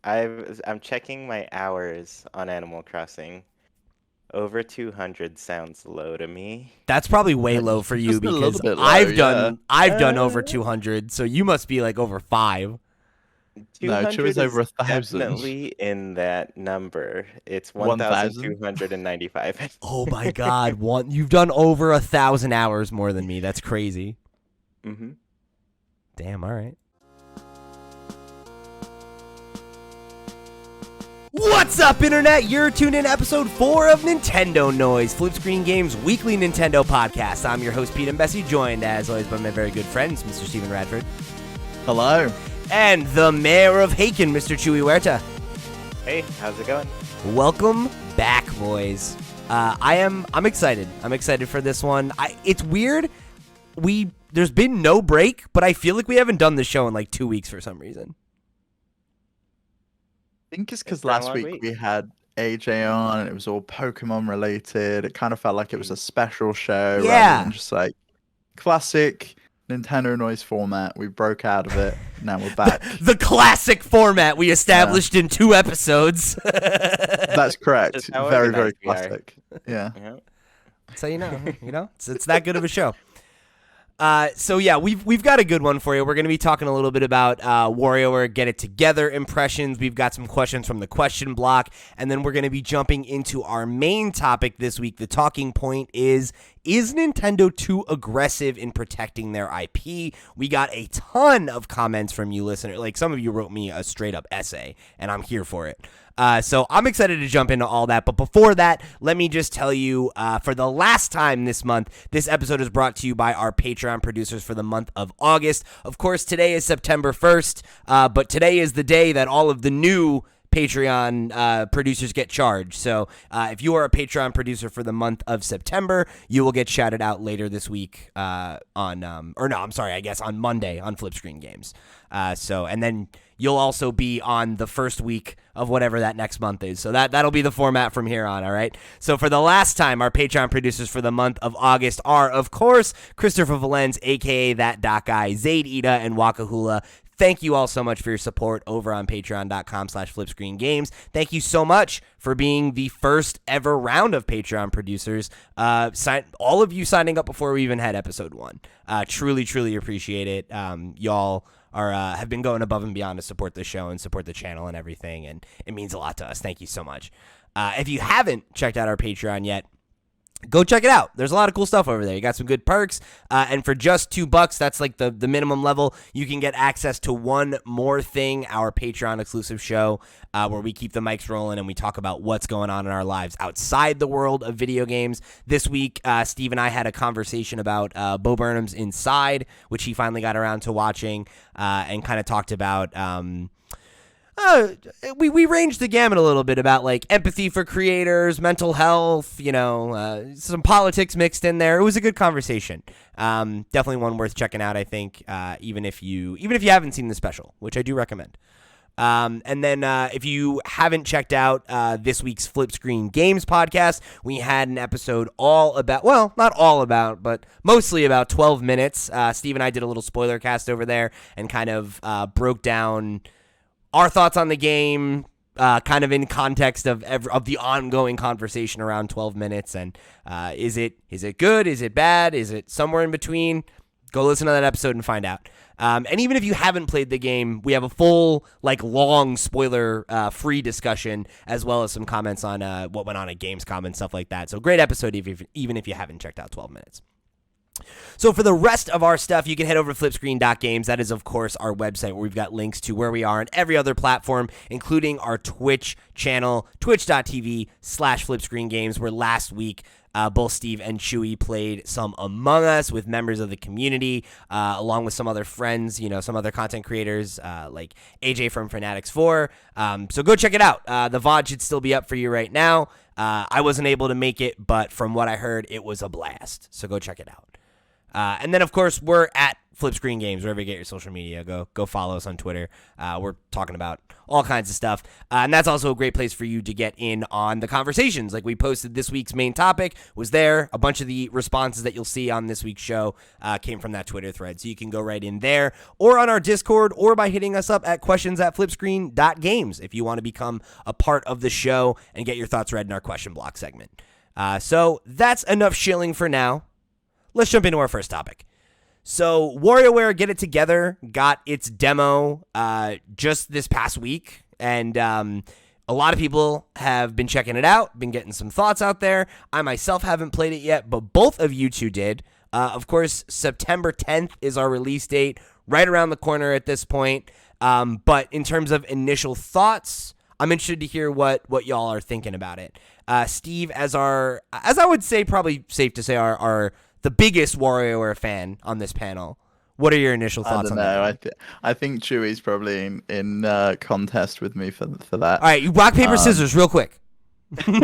I'm checking my hours on Animal Crossing. Over 200 sounds low to me. That's probably way low for you Just a little because bit low, I've yeah. done over 200, so you must be like over 5. No, 200 Chewy's over is 1,000. definitely in that number. It's 1,000? 1,295. Oh my god, you've done over 1,000 hours more than me. That's crazy. Mm-hmm. Damn, all right. What's up, Internet? You're tuned in to episode 4 of Nintendo Noise, FlipScreen Games' weekly Nintendo podcast. I'm your host, Pete and Bessie, joined as always by my very good friends, Mr. Steven Radford. Hello. And the mayor of Haken, Mr. Chuy Huerta. Hey, how's it going? Welcome back, boys. I'm excited. I'm excited for this one. It's weird. There's been no break, but I feel like we haven't done the show in like 2 weeks for some reason. I think it's because been a last long week week. we had AJ on and it was all Pokemon related. It kind of felt like it was a special show Yeah. rather than just like classic Nintendo Noise format. We broke out of it. Now we're back. The classic format we established in 2 episodes. That's correct. Just how Very, very organized we are. classic. Yeah. Yeah. So you know, it's that good of a show. So yeah, we've got a good one for you. We're going to be talking a little bit about WarioWare Get It Together impressions. We've got some questions from the question block, and then we're going to be jumping into our main topic this week. The talking point is Nintendo too aggressive in protecting their IP? We got a ton of comments from you listeners. Like, some of you wrote me a straight up essay, and I'm here for it. So I'm excited to jump into all that. But before that, let me just tell you, for the last time this month, this episode is brought to you by our Patreon producers for the month of August. Of course, today is September 1st, but today is the day that all of the new Patreon producers get charged. So if you are a Patreon producer for the month of September, you will get shouted out later this week on Monday on FlipScreen Games. And then you'll also be on the first week of whatever that next month is. So that'll be the format from here on, all right? So for the last time, our Patreon producers for the month of August are, of course, Christopher Valens, a.k.a. That Doc Guy, Zaid Ida, and Wakahula. Thank you all so much for your support over on patreon.com/flipscreengames. Thank you so much for being the first ever round of Patreon producers. All of you signing up before we even had episode 1. Truly, truly appreciate it. Y'all have been going above and beyond to support the show and support the channel and everything, and it means a lot to us. Thank you so much. If you haven't checked out our Patreon yet, go check it out. There's a lot of cool stuff over there. You got some good perks. And for just $2, that's like the minimum level, you can get access to One More Thing, our Patreon exclusive show, where we keep the mics rolling and we talk about what's going on in our lives outside the world of video games. This week, Steve and I had a conversation about Bo Burnham's Inside, which he finally got around to watching, and kind of talked about... we ranged the gamut a little bit about like empathy for creators, mental health, some politics mixed in there. It was a good conversation. Definitely one worth checking out, I think, even if you haven't seen the special, which I do recommend. And then if you haven't checked out this week's FlipScreen Games podcast, we had an episode not all about, but mostly about 12 minutes. Steve and I did a little spoiler cast over there and kind of broke down our thoughts on the game, kind of in context of the ongoing conversation around 12 minutes. And is it good? Is it bad? Is it somewhere in between? Go listen to that episode and find out. And even if you haven't played the game, we have a full, long spoiler free discussion, as well as some comments on what went on at Gamescom and stuff like that. So great episode, even if you haven't checked out 12 minutes. So for the rest of our stuff, you can head over to flipscreen.games. That is, of course, our website where we've got links to where we are on every other platform, including our Twitch channel, twitch.tv/flipscreengames, where last week both Steve and Chuy played some Among Us with members of the community, along with some other friends, some other content creators like AJ from Fanatics4. So go check it out. The VOD should still be up for you right now. I wasn't able to make it, but from what I heard, it was a blast. So go check it out. And then, of course, we're at FlipScreen Games, wherever you get your social media. Go follow us on Twitter. We're talking about all kinds of stuff. And that's also a great place for you to get in on the conversations. Like, we posted this week's main topic was there. A bunch of the responses that you'll see on this week's show came from that Twitter thread. So you can go right in there or on our Discord or by hitting us up at questions@flipscreen.games if you want to become a part of the show and get your thoughts read in our question block segment. So that's enough shilling for now. Let's jump into our first topic. So WarioWare Get It Together got its demo just this past week, and a lot of people have been checking it out, been getting some thoughts out there. I myself haven't played it yet, but both of you two did. Of course, September 10th is our release date, right around the corner at this point. But in terms of initial thoughts, I'm interested to hear what y'all are thinking about it. Steve, as I would say, probably safe to say, our the biggest WarioWare fan on this panel. What are your initial thoughts on that? I think Chewy's probably in contest with me for that. All right, you rock, paper, scissors real quick. Do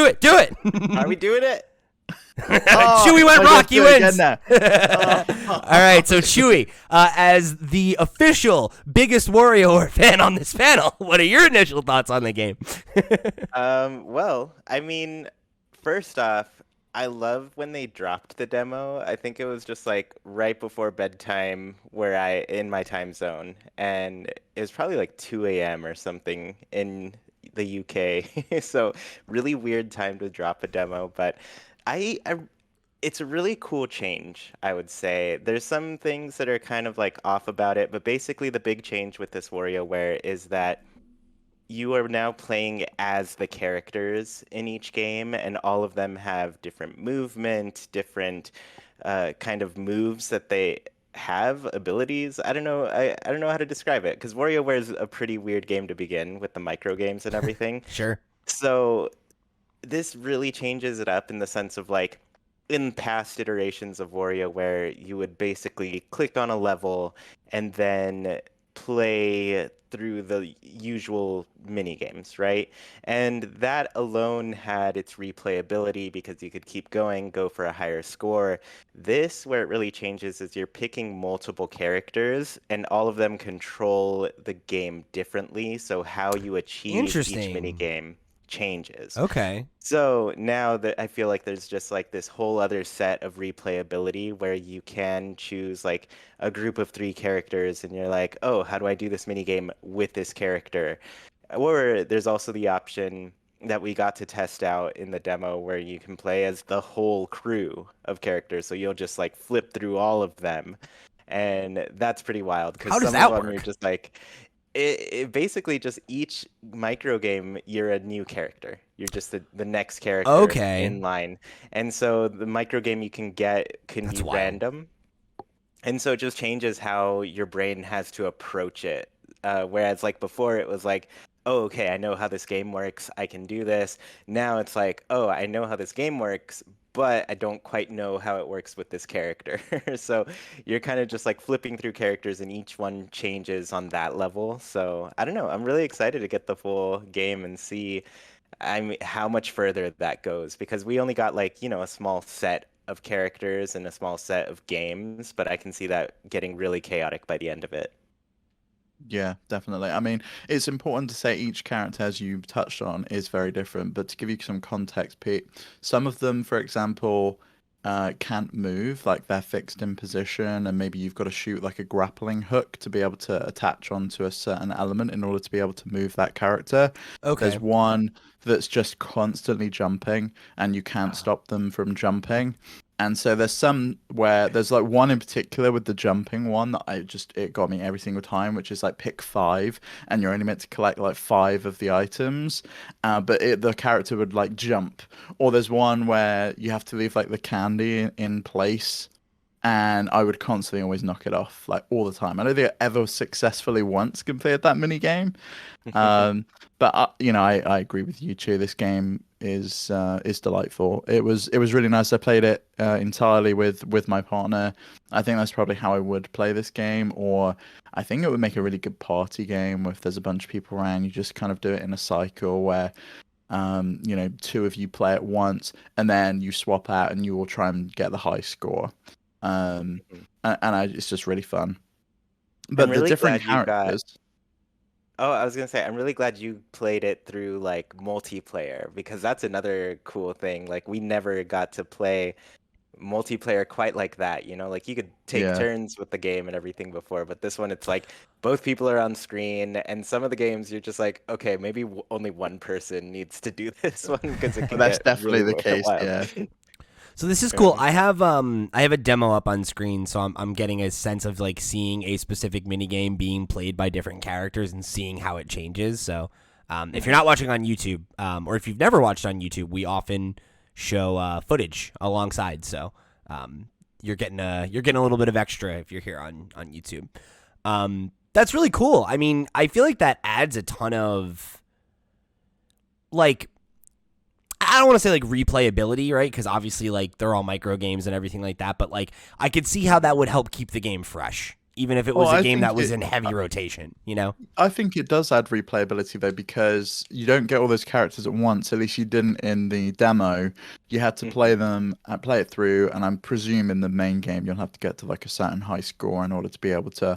it. Are we doing it? Chewy went rock, you wins. All right, so Chewy, as the official biggest WarioWare fan on this panel, what are your initial thoughts on the game? Well, I mean, first off, I love when they dropped the demo. I think it was just like right before bedtime in my time zone, and it was probably like 2 a.m. or something in the UK. So really weird time to drop a demo, but it's a really cool change, I would say. There's some things that are kind of like off about it, but basically the big change with this WarioWare is that you are now playing as the characters in each game, and all of them have different movement, different kind of moves that they have, abilities. I don't know how to describe it, because WarioWare is a pretty weird game to begin with the micro games and everything. Sure. So this really changes it up in the sense of like, in past iterations of WarioWare, you would basically click on a level and then play through the usual mini games, right? And that alone had its replayability because you could keep going, go for a higher score. This, where it really changes, is you're picking multiple characters and all of them control the game differently. So how you achieve each mini game changes. Okay. So now that I feel like there's just like this whole other set of replayability where you can choose like a group of 3 characters and you're like, oh, how do I do this mini game with this character? Or there's also the option that we got to test out in the demo where you can play as the whole crew of characters. So you'll just like flip through all of them. And that's pretty wild. How does that work? You're just like, it basically just each micro game, you're a new character. You're just the next character in line. And so the micro game you can get can be random. And so it just changes how your brain has to approach it. Whereas like before it was like, oh, okay, I know how this game works. I can do this. Now it's like, oh, I know how this game works, but I don't quite know how it works with this character. So you're kind of just like flipping through characters and each one changes on that level. So I don't know. I'm really excited to get the full game and see how much further that goes, because we only got like, a small set of characters and a small set of games, but I can see that getting really chaotic by the end of it. Yeah, definitely. I mean, it's important to say each character, as you touched on, is very different. But to give you some context, Pete, some of them, for example, can't move, like they're fixed in position, and maybe you've got to shoot like a grappling hook to be able to attach onto a certain element in order to be able to move that character. Okay. There's one that's just constantly jumping, and you can't stop them from jumping. And so there's some where there's like one in particular with the jumping one that it got me every single time, which is like pick 5 and you're only meant to collect like 5 of the items, but the character would like jump. Or there's one where you have to leave like the candy in place, and I would constantly always knock it off like all the time. I don't think I ever successfully once completed that mini game. But I agree with you, Chu. This game is delightful. It was really nice. I played it entirely with my partner. I think that's probably how I would play this game, or I think it would make a really good party game if there's a bunch of people around. You just kind of do it in a cycle where You know, two of you play at once, and then you swap out, and you will try and get the high score. Mhm. It's just really fun. I'm But the really different glad you got. characters, Oh, I was gonna say, I'm really glad you played it through like multiplayer because that's another cool thing. Like we never got to play multiplayer quite like that, you know? Like you could take yeah. turns with the game and everything before, but this one it's like both people are on screen, and some of the games you're just like, okay, maybe only one person needs to do this one because it But can that's get definitely really the case. wild. Yeah, So this is cool. Yeah. I have a demo up on screen, so I'm getting a sense of like seeing a specific minigame being played by different characters and seeing how it changes. So if you're Mhm. not watching on YouTube, or if you've never watched on YouTube, we often show footage alongside. So you're getting a little bit of extra if you're here on YouTube. That's really cool. I mean, I feel like that adds a ton of like I don't want to say like replayability, right? Because obviously, like they're all micro games and everything like that. But like, I could see how that would help keep the game fresh, even if it well, was a game that was in heavy rotation. You know? I think it does add replayability though, because you don't get all those characters at once. At least you didn't in the demo. You had to play Mhm. them, play it through, and I'm presuming in the main game you'll have to get to like a certain high score in order to be able to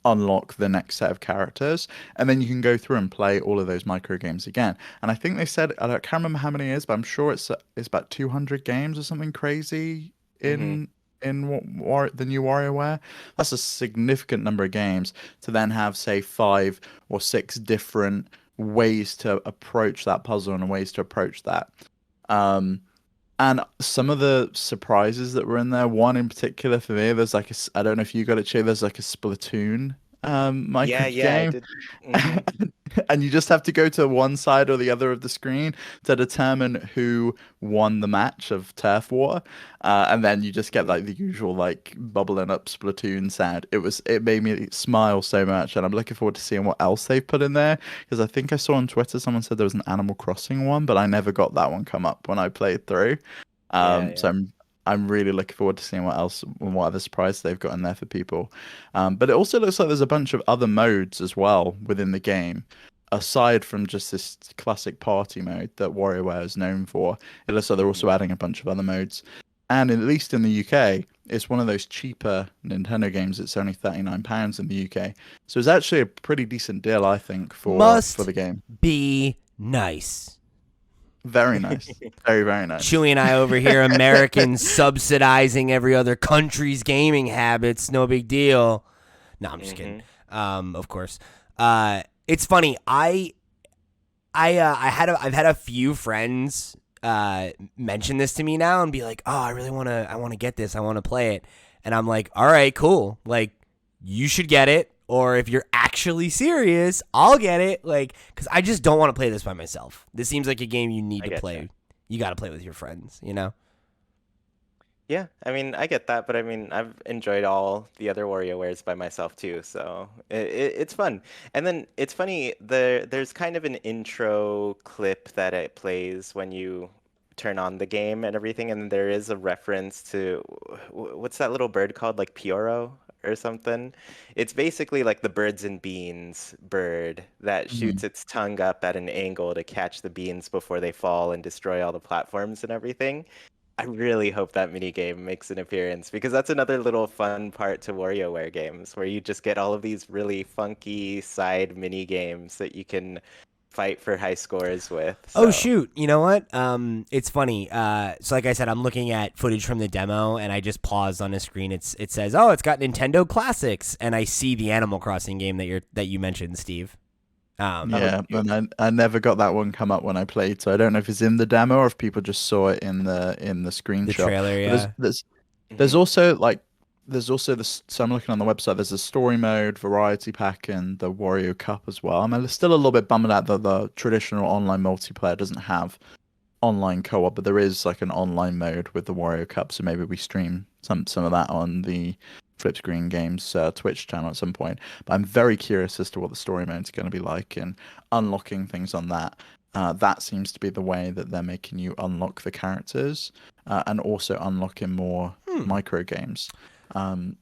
unlock the next set of characters, and then you can go through and play all of those micro games again. And I think they said can't remember how many it is, but I'm sure it's about 200 games or something crazy Mhm. the new WarioWare. That's a significant number of games to then have, say, 5 or 6 different ways to approach that puzzle and ways to approach that. Um, and some of the surprises that were in there, one in particular for me, there's like I don't know if you got it, Che, there's like a Splatoon micro Yeah, I game. did. Mhm. And you just have to go to one side or the other of the screen to determine who won the match of turf war, and then you just get like the usual like bubbling up Splatoon sound. It made me smile so much, and I'm looking forward to seeing what else they've put in there, because I think I saw on Twitter someone said there was an Animal Crossing one, but I never got that one come up when I played through. Yeah, So yeah. I'm really looking forward to seeing what else and what other surprises they've got in there for people. But it also looks like there's a bunch of other modes as well within the game, aside from just this classic party mode that WarioWare is known for. It looks like they're also Mhm. adding a bunch of other modes. And at least in the UK, it's one of those cheaper Nintendo games. It's only £39 in the UK. So it's actually a pretty decent deal, I think, for Must the game. be nice. Very nice. Very, very nice. Chewy and I over here, Americans subsidizing every other country's gaming habits. No big deal. No, I'm just kidding. Mhm. Of course. It's funny. I've had a few friends mention this to me now and be like, "Oh, I want to get this. I want to play it." And I'm like, "All right, cool. Like you should get it, or if you're actually serious, I'll get it." Like cuz I just don't want to play this by myself. This seems like a game you need I to get you. play. You got to play with your friends, you know? Yeah, I mean, I get that, but I mean, I've enjoyed all the other WarioWares by myself too, so it's fun. And then it's funny, there's kind of an intro clip that it plays when you turn on the game and everything, and there is a reference to what's that little bird called, like Pioro or something? It's basically like the birds and beans bird that shoots its tongue up at an angle to catch the beans before they fall and destroy all the platforms and everything. I really hope that mini game makes an appearance because that's another little fun part to WarioWare games where you just get all of these really funky side mini games that you can fight for high scores with. Oh So, shoot! You know what? It's funny. So like I said, I'm looking at footage from the demo, and I just paused on a screen. It says, "Oh, it's got Nintendo classics," and I see the Animal Crossing game that you mentioned, Steve. oh, Yeah, cute. but I never got that one come up when I played, so I don't know if it's in the demo or if people just saw it in the The screenshot. trailer, But yeah. there's Hmm. also like there's also this. So I'm looking on the website. There's a story mode, variety pack, and the Wario Cup as well. I'm still a little bit bummed out that the traditional online multiplayer doesn't have online co-op, but there is like an online mode with the Wario Cup. So maybe we stream some of that on the FlipScreen Games Twitch channel at some point. But I'm very curious as to what the story mode is going to be like and unlocking things on that. That seems to be the way that they're making you unlock the characters and also unlocking more Hmm. micro games. Um,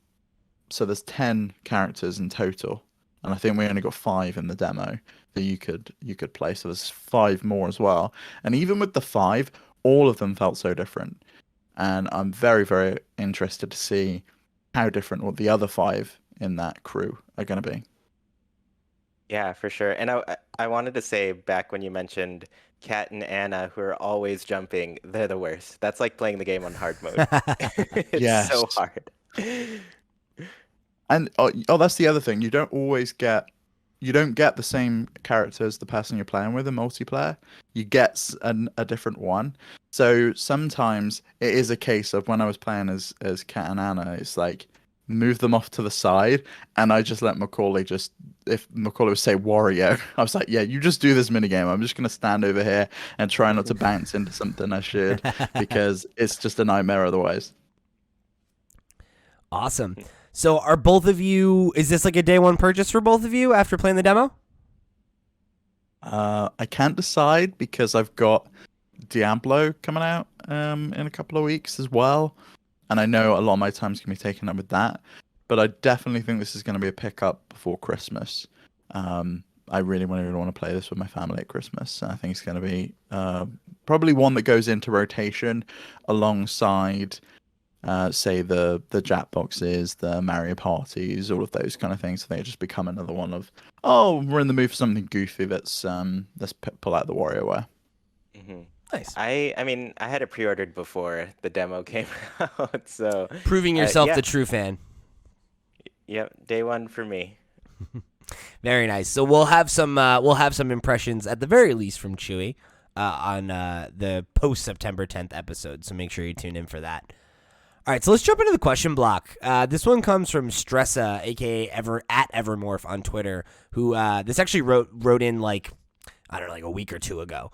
so there's 10 characters in total and I think we only got 5 in the demo that you could play. So there's 5 more as well. And even with the 5, all of them felt so different. And I'm very, very interested to see how different what the other 5 in that crew are going to be. Yeah, for sure. And I wanted to say back when you mentioned Kat and Anna, who are always jumping, they're the worst. That's like playing the game on hard mode. It's Yes. so hard. And that's the other thing. You don't get the same character as the person you're playing with in multiplayer. You get a different one. So sometimes it is a case of when I was playing as Kat and Anna, it's like move them off to the side, and I just let Macaulay if Macaulay would say Wario, I was like, yeah, you just do this minigame. I'm just gonna stand over here and try not to bounce into something I should, because it's just a nightmare otherwise. Awesome. So are both of you, is this like a day one purchase for both of you after playing the demo? I can't decide because I've got Diablo coming out in a couple of weeks as well, and I know a lot of my time's gonna be taken up with that. But I definitely think this is going to be a pickup before Christmas. I really want to play this with my family at Christmas. I think it's going to be probably one that goes into rotation alongside, say, the Jackboxes, the Mario Parties, all of those kind of things. So they just become another one of, oh, we're in the mood for something goofy. Let's pull out the WarioWare. Mm-hmm. Nice. I mean, I had it pre-ordered before the demo came out, so Proving yourself yeah. the true fan. Yep, day one for me. Very nice. So we'll have some impressions at the very least from Chuy on the post September 10th episode. So make sure you tune in for that. All right, so let's jump into the question block. This one comes from Stressa, aka at Evermorph on Twitter, who this actually wrote in like a week or two ago.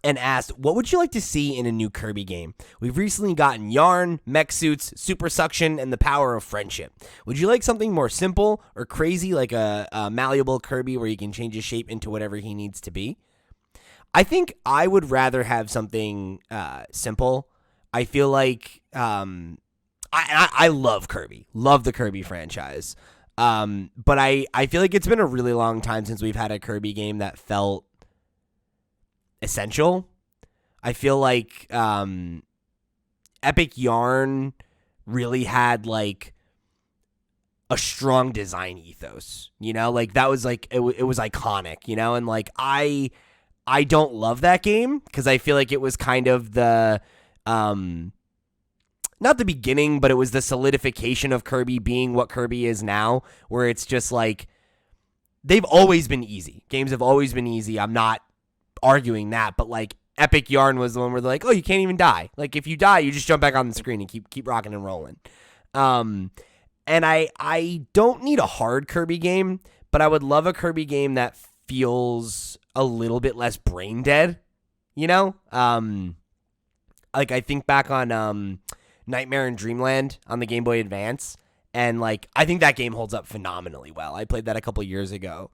And asked, what would you like to see in a new Kirby game? We've recently gotten Yarn, mech suits, super suction, and the power of friendship. Would you like something more simple or crazy, like a malleable Kirby where you can change his shape into whatever he needs to be? I think I would rather have something simple. I feel like I love Kirby, love the Kirby franchise. But I feel like it's been a really long time since we've had a Kirby game that felt essential. I feel like Epic Yarn really had like a strong design ethos, you know, like that was like it was iconic, you know, and like I don't love that game because I feel like it was kind of the not the beginning, but it was the solidification of Kirby being what Kirby is now, where it's just like they've always been easy. Games have always been easy. I'm not arguing that, but like Epic Yarn was the one where they're like, oh, you can't even die. Like if you die, you just jump back on the screen and keep rocking and rolling. And I don't need a hard Kirby game, but I would love a Kirby game that feels a little bit less brain dead, you know? Like I think back on Nightmare in Dreamland on the Game Boy Advance, and like I think that game holds up phenomenally well. I played that a couple years ago.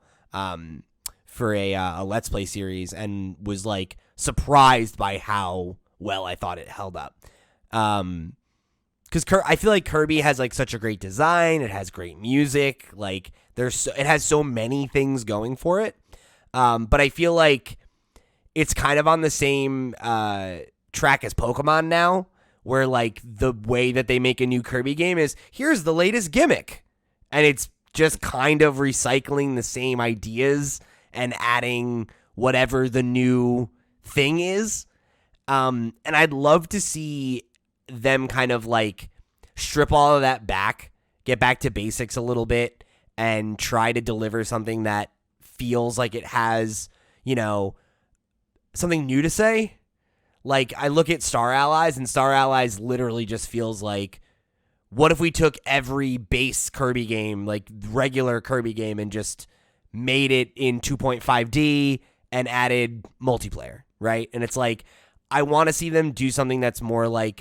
For a Let's Play series, and was like surprised by how well I thought it held up. Because I feel like Kirby has like such a great design. It has great music. Like it has so many things going for it. But I feel like it's kind of on the same track as Pokemon now, where like the way that they make a new Kirby game is here's the latest gimmick, and it's just kind of recycling the same ideas and adding whatever the new thing is. And I'd love to see them kind of like strip all of that back, get back to basics a little bit, and try to deliver something that feels like it has, you know, something new to say. Like I look at Star Allies, and Star Allies literally just feels like, what if we took every base Kirby game, like regular Kirby game, and just made it in 2.5D and added multiplayer, right? And it's like I want to see them do something that's more like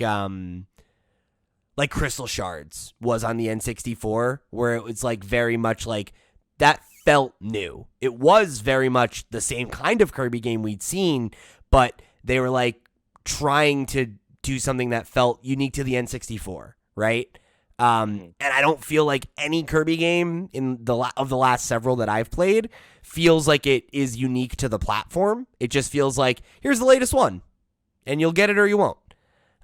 Crystal Shards was on the N64, where it was like very much like that felt new. It was very much the same kind of Kirby game we'd seen, but they were like trying to do something that felt unique to the N64, right? And I don't feel like any Kirby game of the last several that I've played feels like it is unique to the platform. It just feels like, here's the latest one, and you'll get it or you won't.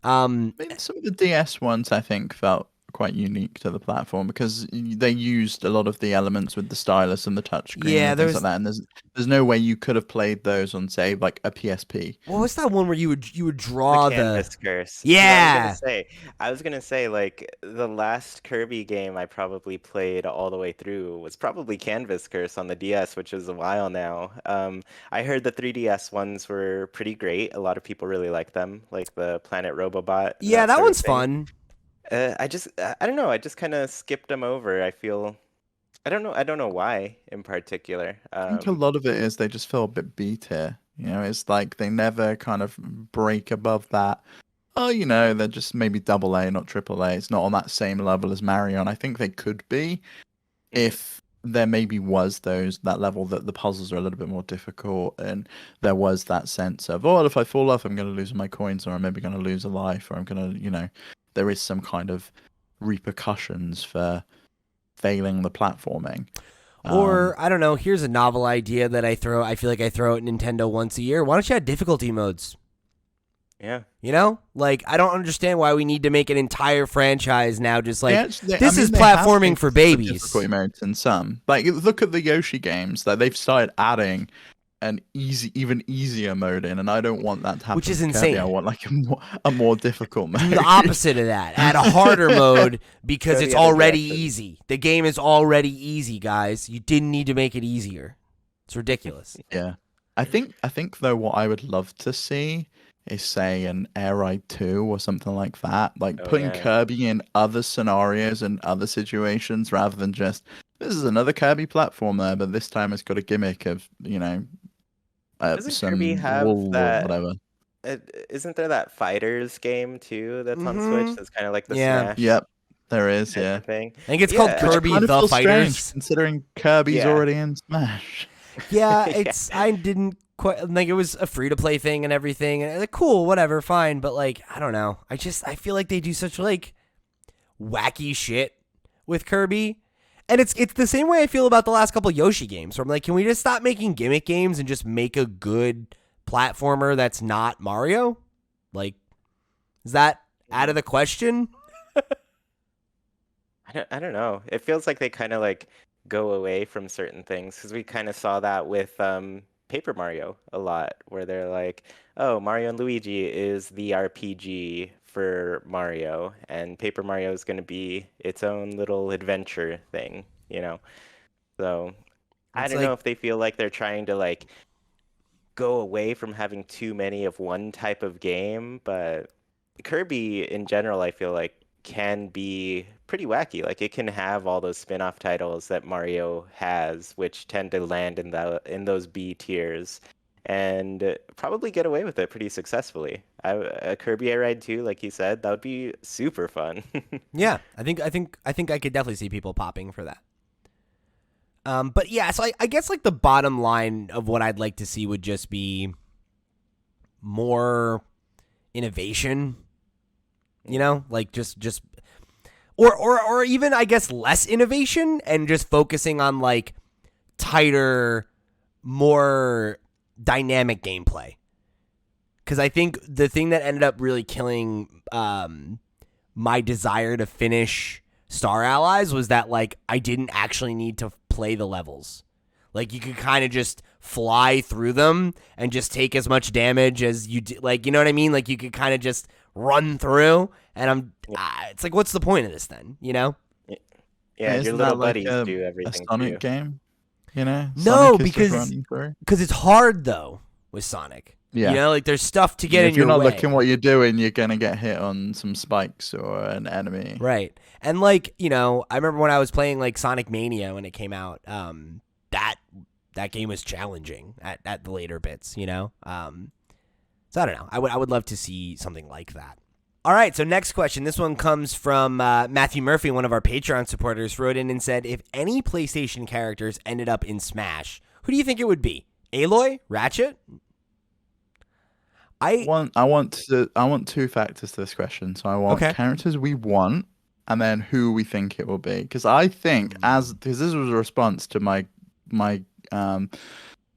Maybe some of the DS ones I think felt quite unique to the platform because they used a lot of the elements with the stylus and the touchscreen and things like that. And there's no way you could have played those on, say, like a PSP. What was that one where you would draw the canvas curse? Yeah. I was gonna say like the last Kirby game I probably played all the way through was probably Canvas Curse on the DS, which is a while now. I heard the 3DS ones were pretty great. A lot of people really like them, like the Planet Robobot. Yeah, that one's fun. I don't know. I just kind of skipped them over. I don't know why in particular. I think a lot of it is they just feel a bit B tier. You know, it's like they never kind of break above that. Oh, you know, they're just maybe AA, not AAA. It's not on that same level as Mario, and I think they could be if there maybe was that level that the puzzles are a little bit more difficult, and there was that sense of, oh, if I fall off, I'm going to lose my coins, or I'm maybe going to lose a life, or I'm going to, you know, there is some kind of repercussions for failing the platforming. Or, I don't know, here's a novel idea that I feel like I throw at Nintendo once a year. Why don't you have difficulty modes? Yeah. You know? Like, I don't understand why we need to make an entire franchise now just like, this is they platforming for babies. Difficulty modes in some. Like, look at the Yoshi games that they've started adding an even easier mode in, and I don't want that to happen. Which is insane. I want like a more difficult mode. The opposite of that. Add a harder mode because it's already easy. The game is already easy, guys. You didn't need to make it easier. It's ridiculous. Yeah. I think though what I would love to see is, say, an Air Ride 2 or something like that. Like putting Kirby in other scenarios and other situations rather than just, this is another Kirby platformer, but this time it's got a gimmick of, you know, Doesn't some Kirby have wool that? or whatever. Isn't there that Fighters game too that's on Switch? That's kind of like the Smash. Yep, there is. Yeah, thing. I think it's called Kirby the Fighters. Strange, considering Kirby's already in Smash. Yeah, I didn't quite like, it was a free to play thing and everything, and like, cool, whatever, fine. But like, I don't know. I feel like they do such like wacky shit with Kirby. And it's the same way I feel about the last couple Yoshi games, where I'm like, can we just stop making gimmick games and just make a good platformer that's not Mario? Like, is that out of the question? I don't know. It feels like they kind of like go away from certain things, because we kind of saw that with Paper Mario a lot, where they're like, oh, Mario and Luigi is the RPG for Mario, and Paper Mario is going to be its own little adventure thing, you know? So I don't know if they feel like they're trying to like go away from having too many of one type of game, but Kirby in general, I feel like can be pretty wacky. Like it can have all those spin-off titles that Mario has, which tend to land in those B tiers, and probably get away with it pretty successfully. A Kirby Air Ride 2, like you said, that would be super fun. Yeah, I think I could definitely see people popping for that. But yeah, so I guess like the bottom line of what I'd like to see would just be more innovation. You know, like just or even I guess less innovation and just focusing on like tighter, more dynamic gameplay. Because I think the thing that ended up really killing my desire to finish Star Allies was that like I didn't actually need to play the levels. Like you could kind of just fly through them and just take as much damage as you do. Like, you know what I mean? Like you could kind of just run through, and it's like, what's the point of this then? You know? Yeah, your little buddies do everything. A Sonic game, you know? No, Sonic because it's hard though with Sonic. Yeah, you know, like there's stuff to get in your way. If you're not looking what you're doing, you're gonna get hit on some spikes or an enemy. Right, and like, you know, I remember when I was playing like Sonic Mania when it came out. That game was challenging at the later bits, you know. So I don't know. I would love to see something like that. All right, so next question. This one comes from Matthew Murphy, one of our Patreon supporters, wrote in and said, if any PlayStation characters ended up in Smash, who do you think it would be? Aloy? Ratchet? I want two factors to this question. So I want characters we want, and then who we think it will be. Because I think, because this was a response to my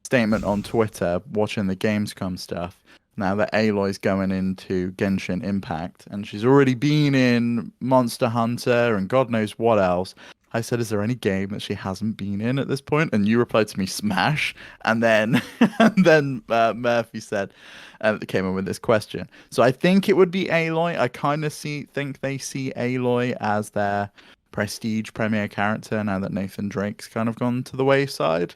statement on Twitter, watching the Gamescom stuff. Now that Aloy's going into Genshin Impact, and she's already been in Monster Hunter and God knows what else. I said, is there any game that she hasn't been in at this point? And you replied to me, Smash. And then Murphy said, came in with this question. So I think it would be Aloy. I kind of think they see Aloy as their prestige premier character now that Nathan Drake's kind of gone to the wayside.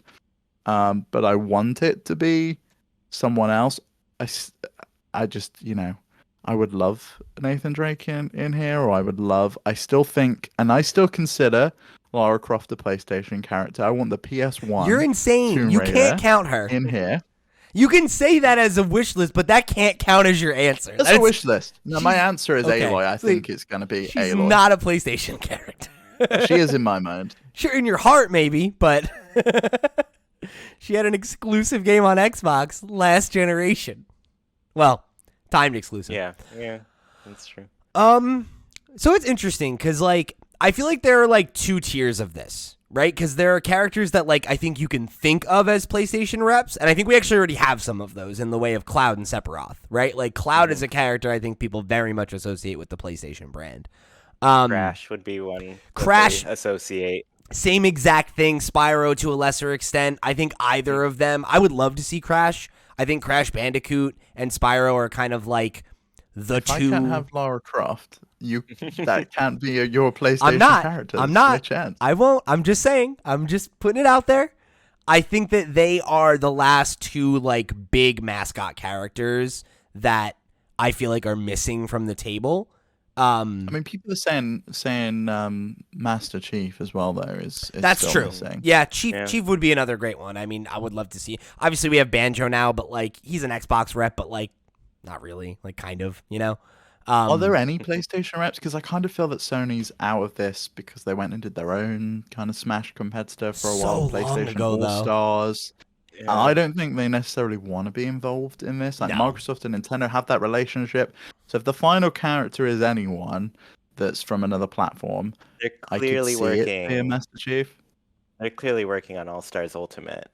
But I want it to be someone else. I just, I would love Nathan Drake in here, or I still think, and I still consider Lara Croft a PlayStation character. I want the PS1. You're insane. Tomb You Raider can't count her in here. You can say that as a wish list, but that can't count as your answer. That's a wish list. No, my answer is Aloy. I think it's going to be she's Aloy. Not a PlayStation character. She is in my mind. Sure, in your heart maybe, but she had an exclusive game on Xbox last generation. Well, timed exclusive. Yeah, that's true. So it's interesting because, like, I feel like there are, like, two tiers of this, right? Because there are characters that, like, I think you can think of as PlayStation reps, and I think we actually already have some of those in the way of Cloud and Sephiroth, right? Like, Cloud is a character I think people very much associate with the PlayStation brand. Crash would be one. Crash associate. Same exact thing. Spyro to a lesser extent. I think either of them. I would love to see Crash. I think Crash Bandicoot and Spyro are kind of like the two. I can't have Lara Croft. That can't be your PlayStation character. I'm not. I won't. I'm just saying. I'm just putting it out there. I think that they are the last two like big mascot characters that I feel like are missing from the table. I mean, people are saying Master Chief as well. Though is that's still true. Missing. Yeah, Chief would be another great one. I mean, I would love to see. Obviously, we have Banjo now, but like he's an Xbox rep, but like not really, like kind of, Are there any PlayStation reps? Because I kind of feel that Sony's out of this because they went and did their own kind of Smash competitor for a while. PlayStation All-Stars. Yeah. I don't think they necessarily want to be involved in this. Like Microsoft and Nintendo have that relationship. So if the final character is anyone that's from another platform, they're clearly working. Be a Master Chief. They're clearly working on All Stars Ultimate.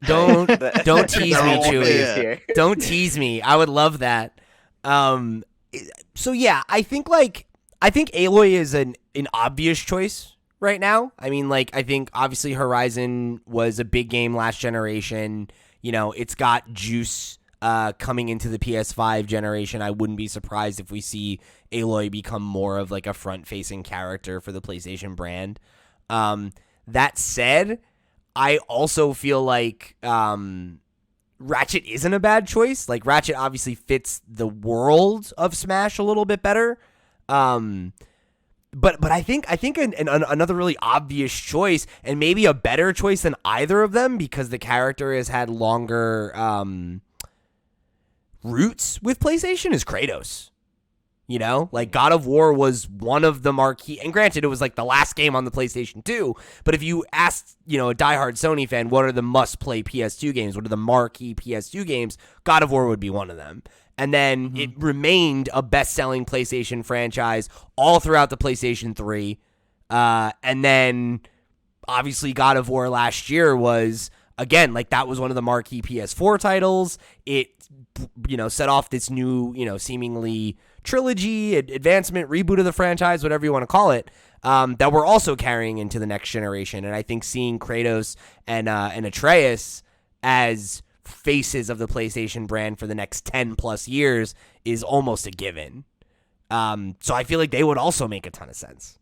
Don't tease me, Chewie. Don't tease me. I would love that. So yeah, I think Aloy is an obvious choice right now. I mean, like, I think obviously Horizon was a big game last generation. It's got juice coming into the PS5 generation. I wouldn't be surprised if we see Aloy become more of like a front-facing character for the PlayStation brand. That said, I also feel like Ratchet isn't a bad choice. Like, Ratchet obviously fits the world of Smash a little bit better. But I think another really obvious choice, and maybe a better choice than either of them, because the character has had longer roots with PlayStation, is Kratos. Like God of War was one of the marquee, and granted it was like the last game on the PlayStation 2, but if you asked, a diehard Sony fan, what are the must-play PS2 games, what are the marquee PS2 games, God of War would be one of them. And then it remained a best-selling PlayStation franchise all throughout the PlayStation 3. And then, obviously, God of War last year was, again, like that was one of the marquee PS4 titles. It, set off this new, seemingly trilogy, advancement, reboot of the franchise, whatever you want to call it, that we're also carrying into the next generation. And I think seeing Kratos and Atreus as faces of the PlayStation brand for the next 10 plus years is almost a given. So I feel like they would also make a ton of sense.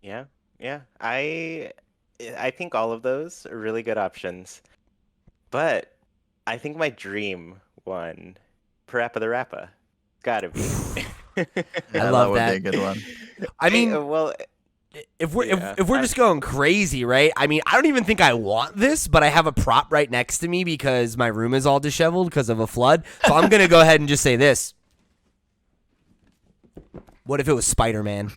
Yeah. I think all of those are really good options. But I think my dream one, Parappa the Rappa, gotta be. I love that. Would be a good one. I mean, well, if we're just going crazy, right? I mean, I don't even think I want this, but I have a prop right next to me because my room is all disheveled because of a flood. So I'm gonna go ahead and just say this. What if it was Spider-Man?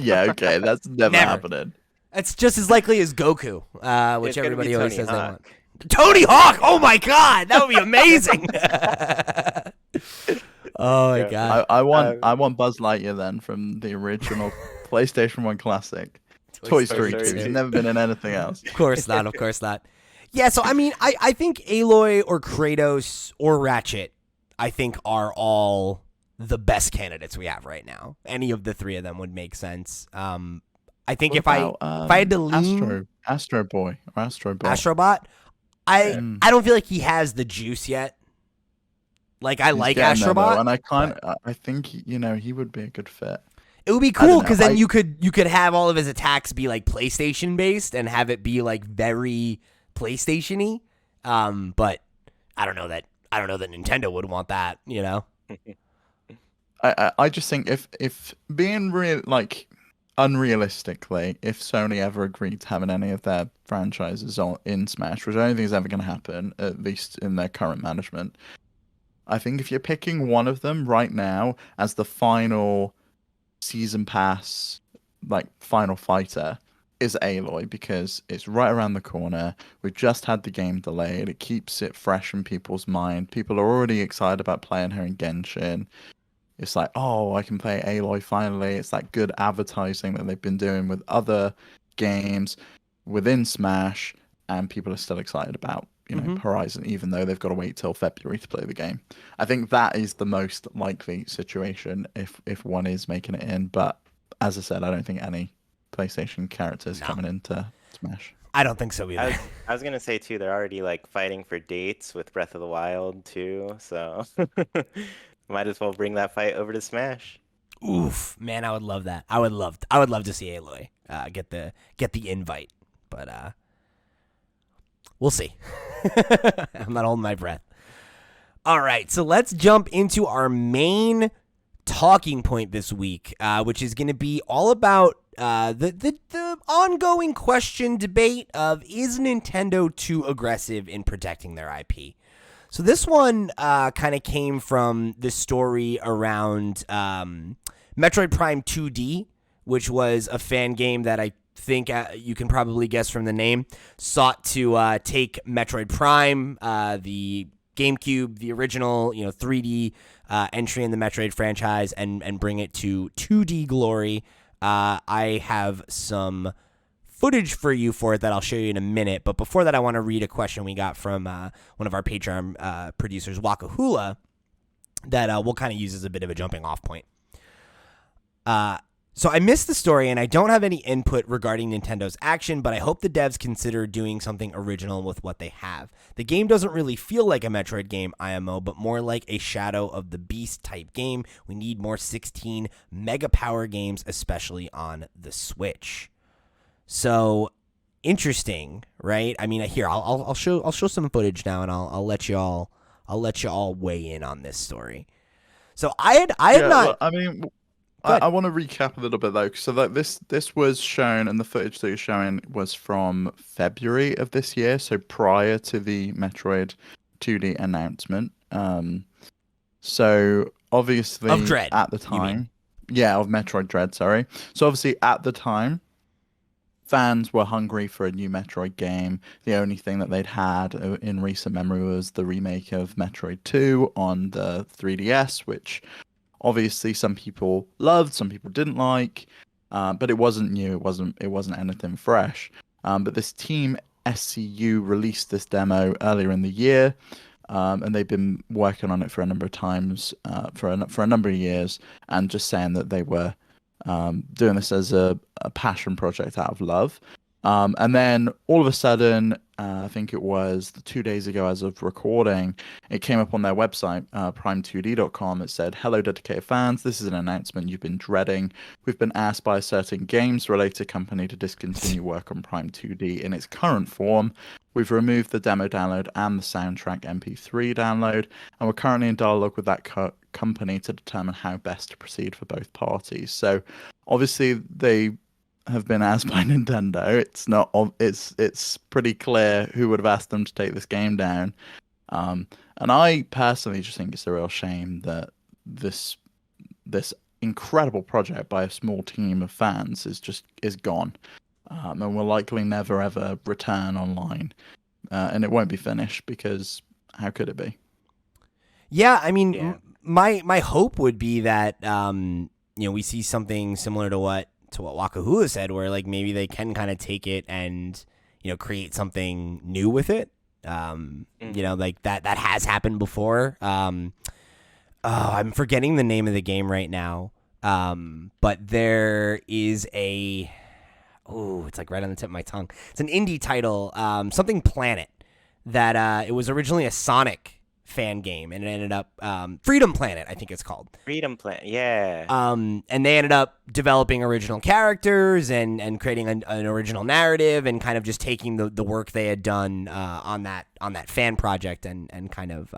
Yeah, okay, that's never happening. It's just as likely as Goku, which everybody always says they want. Tony Hawk! Oh my God, that would be amazing. Oh my go. god. I want Buzz Lightyear then from the original PlayStation 1 classic. Toy Story 2. Story He's 2. never been in anything else. Of course not. Of course not. Yeah. So I mean, I think Aloy or Kratos or Ratchet, I think are all the best candidates we have right now. Any of the three of them would make sense. I think What if I had to lean Astro Boy or Astro Boy. Astrobot, I don't feel like he has the juice yet. Like I like Astrobot, and I think he would be a good fit. it would be cool because then you could have all of his attacks be like PlayStation based and have it be like very PlayStation-y. But I don't know that Nintendo would want that. I just think if being real, like unrealistically, if Sony ever agreed to having any of their franchises in Smash, which I don't think is ever going to happen, at least in their current management, I think if you're picking one of them right now as the final season pass, like final fighter, is Aloy, because it's right around the corner. We've just had the game delayed. It keeps it fresh in people's mind. People are already excited about playing her in Genshin. It's like, oh, I can play Aloy finally. It's that good advertising that they've been doing with other games within Smash, and people are still excited about Horizon, even though they've got to wait till February to play the game. I think that is the most likely situation if one is making it in. But as I said, I don't think any PlayStation characters coming into Smash. I don't think so either. I was gonna say too, they're already like fighting for dates with Breath of the Wild too, so might as well bring that fight over to Smash. Oof, man, I would love that. I would love to see Aloy get the invite, but we'll see. I'm not holding my breath. All right, so let's jump into our main talking point this week, which is going to be all about the ongoing question debate of, is Nintendo too aggressive in protecting their IP? So this one kind of came from the story around Metroid Prime 2D, which was a fan game that I think you can probably guess from the name, sought to take Metroid Prime, the Gamecube, the original 3D entry in the Metroid franchise, and bring it to 2D glory. I have some footage for you for it that I'll show you in a minute, but before that I want to read a question we got from one of our Patreon producers, Wakahula, that we'll kind of use as a bit of a jumping off point. So I missed the story, and I don't have any input regarding Nintendo's action, but I hope the devs consider doing something original with what they have. The game doesn't really feel like a Metroid game IMO, but more like a Shadow of the Beast type game. We need more 16 mega power games, especially on the Switch. So interesting, right? I mean, here I'll show some footage now, and I'll let you all weigh in on this story. So I had not. Well, I mean, I want to recap a little bit though. So like this was shown, and the footage that you're showing was from February of this year, so prior to the Metroid 2D announcement. So obviously of Dread, at the time, of Metroid Dread. Sorry. So obviously at the time, fans were hungry for a new Metroid game. The only thing that they'd had in recent memory was the remake of Metroid 2 on the 3DS, which obviously some people loved, some people didn't like, but it wasn't new. It wasn't anything fresh. But this team SCU released this demo earlier in the year, and they've been working on it for a number of times, for a number of years, and just saying that they were doing this as a passion project out of love. And then all of a sudden, I think it was 2 days ago as of recording, it came up on their website, prime2d.com. It said, "Hello, dedicated fans. This is an announcement you've been dreading. We've been asked by a certain games-related company to discontinue work on Prime 2D in its current form. We've removed the demo download and the soundtrack MP3 download, and we're currently in dialogue with that company to determine how best to proceed for both parties." So obviously they have been asked by Nintendo. It's pretty clear who would have asked them to take this game down. And I personally just think it's a real shame that this incredible project by a small team of fans is gone, and will likely never ever return online, and it won't be finished because how could it be? Yeah, I mean, my hope would be that we see something similar to what Wakahula said, where like maybe they can kind of take it and create something new with it. Like that has happened before. I'm forgetting the name of the game right now. But there is it's like right on the tip of my tongue. It's an indie title, something Planet, that it was originally a Sonic fan game, and it ended up Freedom Planet, I think it's called. Freedom Planet, yeah. And they ended up developing original characters and creating an original narrative, and kind of just taking the work they had done on that fan project and kind of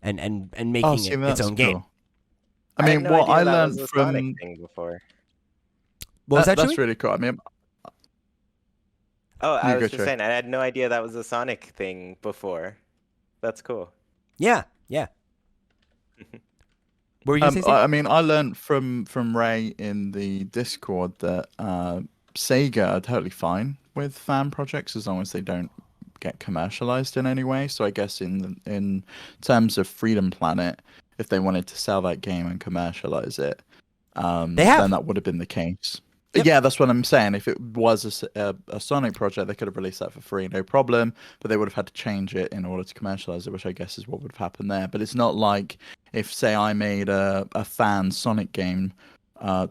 and making it its own game. I mean, what I learned from Sonic thing before. What was that? That's really cool. I mean, I was just saying, I had no idea that was a Sonic thing before. That's cool. Yeah. What were you saying? I mean, I learned from Ray in the Discord that Sega are totally fine with fan projects as long as they don't get commercialized in any way. So I guess in terms of Freedom Planet, if they wanted to sell that game and commercialize it, then that would have been the case. Yep. Yeah, that's what I'm saying. If it was a Sonic project, they could have released that for free, no problem. But they would have had to change it in order to commercialize it, which I guess is what would have happened there. But it's not like if, say, I made a fan Sonic game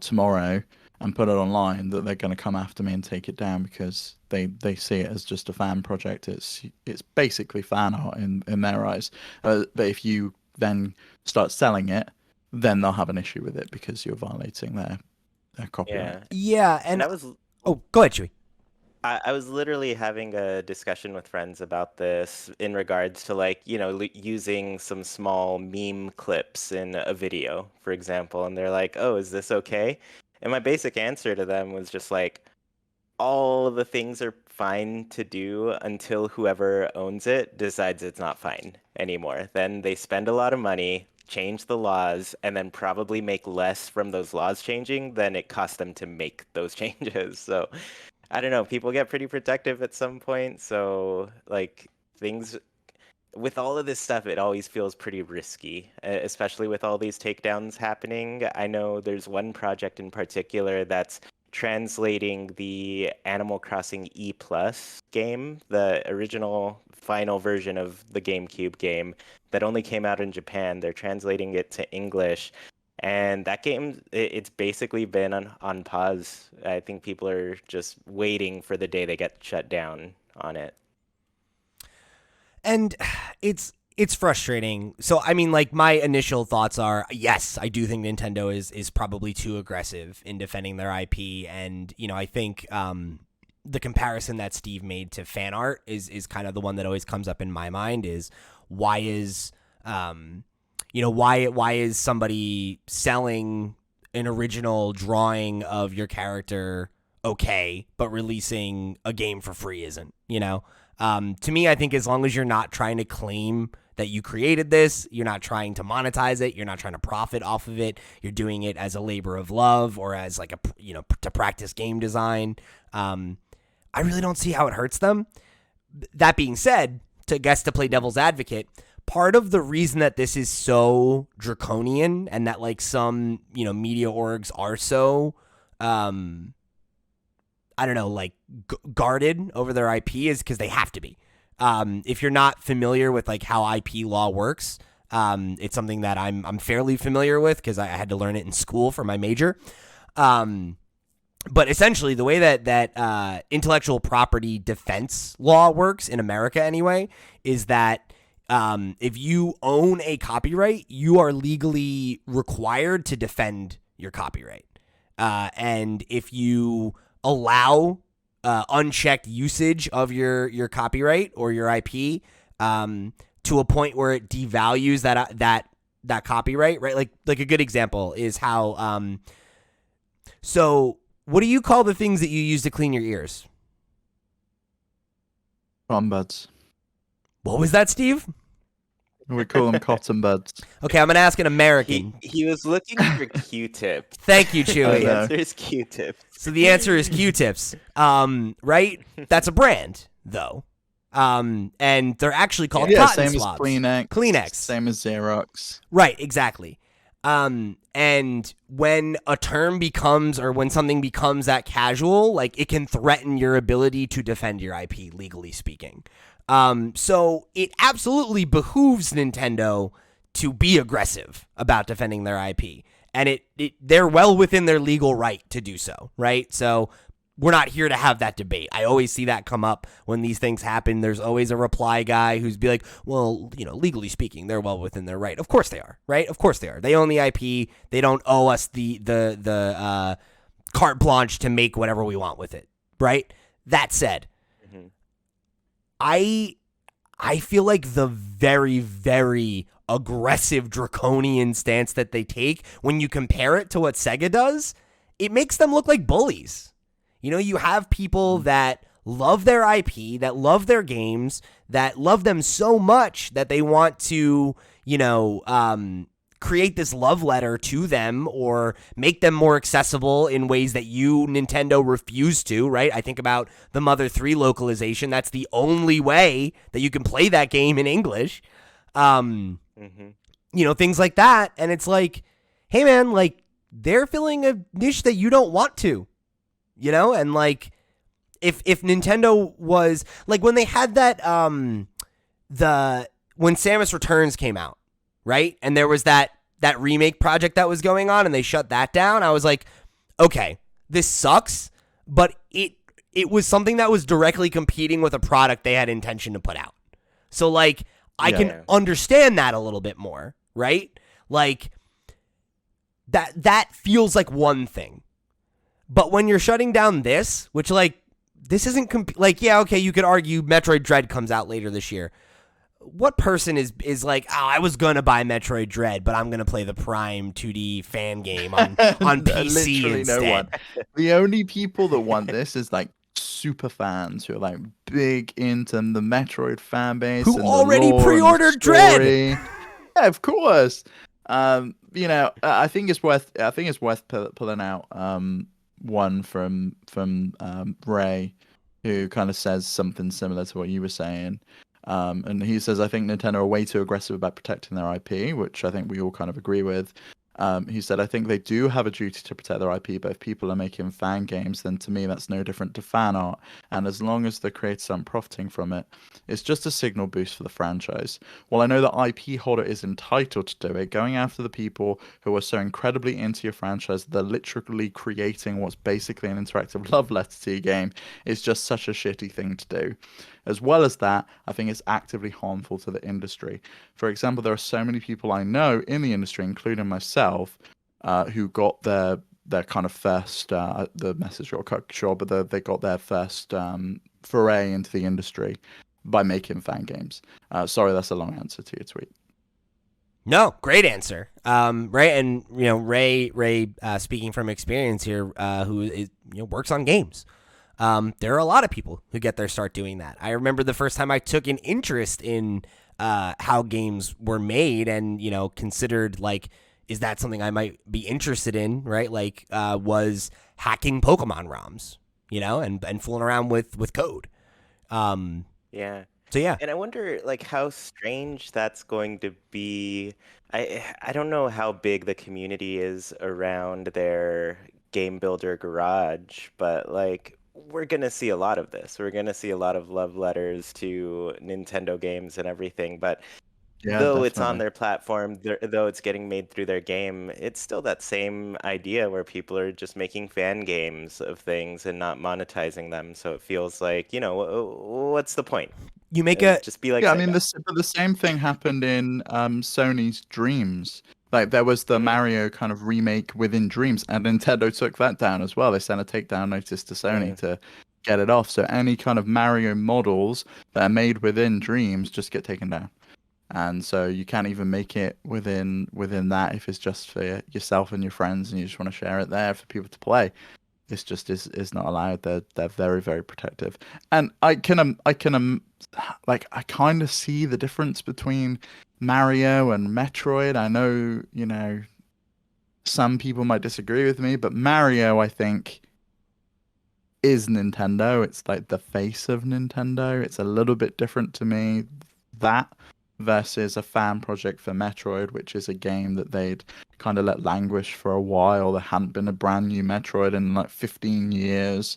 tomorrow and put it online, that they're going to come after me and take it down because they see it as just a fan project. It's basically fan art in their eyes. But if you then start selling it, then they'll have an issue with it because you're violating their copyright. Yeah, and that was. Oh, go ahead, Chewy. I was literally having a discussion with friends about this in regards to like using some small meme clips in a video, for example, and they're like, "Oh, is this okay?" And my basic answer to them was just like, all the things are fine to do until whoever owns it decides it's not fine anymore. Then they spend a lot of money, change the laws, and then probably make less from those laws changing than it cost them to make those changes. So I don't know, people get pretty protective at some point. So like things with all of this stuff, it always feels pretty risky, especially with all these takedowns happening. I know there's one project in particular that's translating the Animal Crossing E+ game, the original final version of the GameCube game that only came out in Japan. They're translating it to English, and that game, it's basically been on pause. I think people are just waiting for the day they get shut down on it. And it's frustrating. So, I mean, like, my initial thoughts are, yes, I do think Nintendo is probably too aggressive in defending their IP. And, I think the comparison that Steve made to fan art is kind of the one that always comes up in my mind is why is somebody selling an original drawing of your character okay, but releasing a game for free isn't, To me, I think as long as you're not trying to claim that you created this, you're not trying to monetize it, you're not trying to profit off of it, you're doing it as a labor of love or as like to practice game design. I really don't see how it hurts them. That being said, to play devil's advocate, part of the reason that this is so draconian and that like some, media orgs are so, guarded over their IP is because they have to be. If you're not familiar with like how IP law works, it's something that I'm fairly familiar with because I had to learn it in school for my major. But essentially, the way that intellectual property defense law works in America, anyway, is that if you own a copyright, you are legally required to defend your copyright. And if you allow unchecked usage of your copyright or your IP to a point where it devalues that copyright, right? Like a good example is how so what do you call the things that you use to clean your ears? Cotton buds. What was that, Steve? We call them cotton buds. Okay, I'm going to ask an American. He was looking for Q-tips. Thank you, Chewy. The answer is Q-tips. So the answer is Q-tips. Right? That's a brand, though. And they're actually called Yeah, cotton same as swabs. Kleenex. Kleenex. Same as Xerox. Right, exactly. And when a term becomes, or when something becomes that casual, like it can threaten your ability to defend your IP, legally speaking. So it absolutely behooves Nintendo to be aggressive about defending their IP. And they're well within their legal right to do so, right? So we're not here to have that debate. I always see that come up when these things happen. There's always a reply guy who's be like, well, legally speaking, they're well within their right. Of course they are, right? Of course they are. They own the IP. They don't owe us the carte blanche to make whatever we want with it, right? That said, I feel like the very, very aggressive draconian stance that they take, when you compare it to what Sega does, it makes them look like bullies. You have people that love their IP, that love their games, that love them so much that they want to, create this love letter to them or make them more accessible in ways that you, Nintendo, refuse to, right? I think about the Mother 3 localization. That's the only way that you can play that game in English. Things like that. And it's like, hey, man, like, they're filling a niche that you don't want to. And like, if Nintendo was like, when they had that, when Samus Returns came out, right? And there was that remake project that was going on and they shut that down. I was like, okay, this sucks, but it was something that was directly competing with a product they had intention to put out. So like, I can understand that a little bit more, right? Like that feels like one thing. But when you're shutting down this, which, like, this isn't, you could argue Metroid Dread comes out later this year. What person is like, I was going to buy Metroid Dread, but I'm going to play the Prime 2D fan game on PC Literally instead. No one. The only people that want this is, like, super fans who are, like, big into the Metroid fan base. Who and already pre-ordered Dread. Yeah, of course. I think it's worth pulling out one from Ray, who kind of says something similar to what you were saying, and he says, I think Nintendo are way too aggressive about protecting their IP, which I think we all kind of agree with. He said, I think they do have a duty to protect their IP, but if people are making fan games, then to me that's no different to fan art, and as long as the creators aren't profiting from it, it's just a signal boost for the franchise. While I know the IP holder is entitled to do it, going after the people who are so incredibly into your franchise, they're literally creating what's basically an interactive love letter to your game, is just such a shitty thing to do. As well as that, I think it's actively harmful to the industry. For example, there are so many people I know in the industry, including myself, who got their kind of first, the message got cut short, but they got their first foray into the industry by making fan games. Sorry, that's a long answer to your tweet. No, great answer. Right, and Ray, speaking from experience here, who is works on games. There are a lot of people who get their start doing that. I remember the first time I took an interest in how games were made and, considered, like, is that something I might be interested in, right? Like, was hacking Pokemon ROMs, and fooling around with code. Yeah. So, yeah. And I wonder, like, how strange that's going to be. I don't know how big the community is around their game builder garage, but, like, we're going to see a lot of this. We're going to see a lot of love letters to Nintendo games and everything, but Yeah, though it's on definitely. their platform, though it's getting made through their game, it's still that same idea where people are just making fan games of things and not monetizing them. So it feels like, what's the point? You make a Just be like Yeah, I mean, Sega. the same thing happened in Sony's Dreams. Like, there was the Mhm. Mario kind of remake within Dreams, and Nintendo took that down as well. They sent a takedown notice to Sony Yeah. to get it off. So any kind of Mario models that are made within Dreams just get taken down. And so you can't even make it within that if it's just for yourself and your friends, and you just want to share it there for people to play. It's just is not allowed. They're very, very protective, and I kind of see the difference between Mario and Metroid. I know some people might disagree with me, but Mario, I think, is Nintendo. It's like the face of Nintendo. It's a little bit different to me. That versus a fan project for Metroid, which is a game that they'd kind of let languish for a while. There hadn't been a brand new Metroid in like 15 years.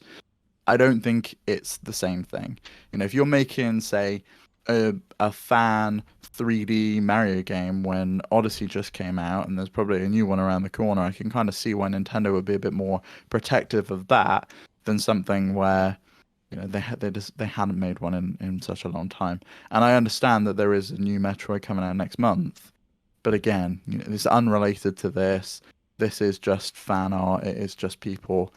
I don't think it's the same thing. If you're making, say, a fan 3D Mario game when Odyssey just came out, and there's probably a new one around the corner, I can kind of see why Nintendo would be a bit more protective of that than something where they hadn't made one in such a long time. And I understand that there is a new Metroid coming out next month, but again, it's unrelated to this. This is just fan art. It is just people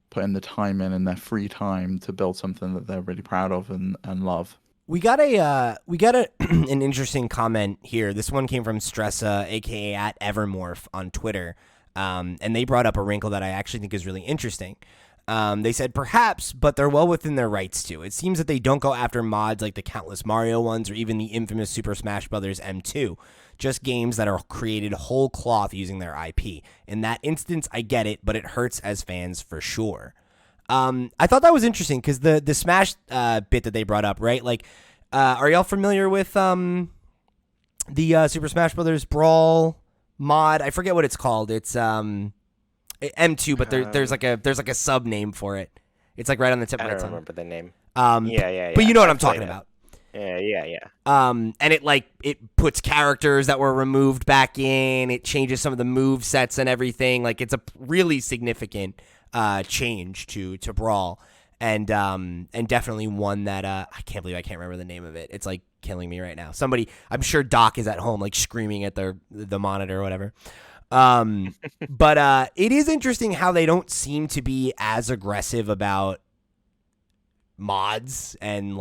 putting the time in their free time to build something that they're really proud of and love. We got an interesting comment here. This one came from Stressa, aka at Evermorph on Twitter, and they brought up a wrinkle that I actually think is really interesting. They said perhaps, but they're well within their rights to. It seems that they don't go after mods like the countless Mario ones or even the infamous Super Smash Bros. M2. Just games that are created whole cloth using their IP. In that instance, I get it, but it hurts as fans for sure. I thought that was interesting because the Smash bit that they brought up, right? Like, are y'all familiar with the Super Smash Bros. Brawl mod? I forget what it's called. It's M2, but there's like a sub name for it. It's like right on the tip of my tongue. I don't remember the name. Yeah. But you know what I'm talking about. Yeah. And it puts characters that were removed back in. It changes some of the move sets and everything. Like, it's a really significant change to Brawl, and definitely one that I can't believe I can't remember the name of it. It's like killing me right now. Somebody, I'm sure Doc is at home like screaming at the monitor or whatever. But it is interesting how they don't seem to be as aggressive about mods and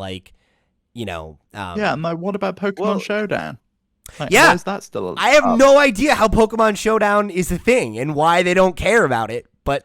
yeah, and like, what about Pokemon Showdown? Like, yeah, why is that still I have no idea how Pokemon Showdown is a thing and why they don't care about it. But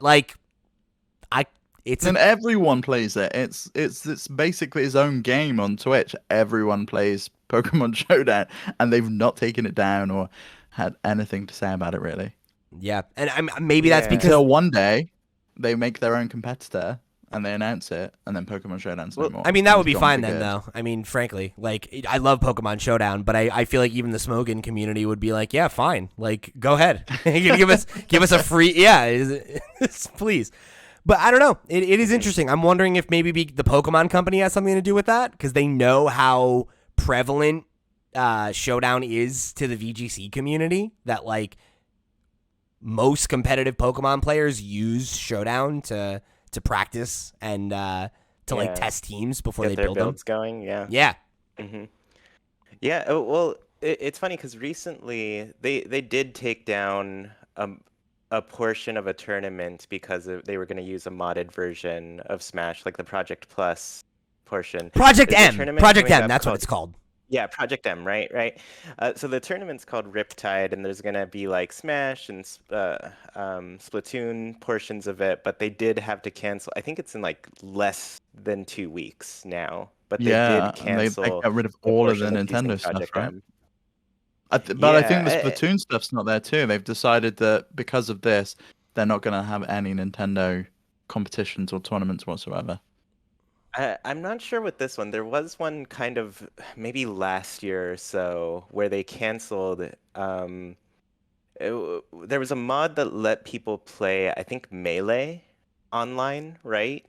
and everyone plays it. It's basically its own game on Twitch. Everyone plays Pokemon Showdown, and they've not taken it down or had anything to say about it, really. Yeah, and maybe that's because until one day they make their own competitor and they announce it, and then Pokemon Showdown's no more. I mean, that would be fine then, though. I mean, frankly, like, I love Pokemon Showdown, but I feel like even the Smogon community would be like, yeah, fine, like, go ahead, give us a free, please. But I don't know. It is interesting. I'm wondering if maybe the Pokemon Company has something to do with that, because they know how prevalent Showdown is to the VGC community, that like most competitive Pokemon players use Showdown to practice and to like test teams before get they their build builds them. going. Yeah. Mm-hmm. Yeah. Oh, well, it's funny because recently they did take down a portion of a tournament because they were going to use a modded version of Smash, like the Project Plus portion. Project M. That's what it's called. Yeah, Project M, right. So the tournament's called Riptide, and there's gonna be like Smash and Splatoon portions of it, but they did have to cancel. I think it's in like less than 2 weeks now, but they did cancel. They got rid of all of the Nintendo stuff, right? I think the Splatoon stuff's not there too. They've decided that because of this, they're not gonna have any Nintendo competitions or tournaments whatsoever. I'm not sure with this one. There was one kind of maybe last year or so where they canceled. There was a mod that let people play, I think, Melee online, right?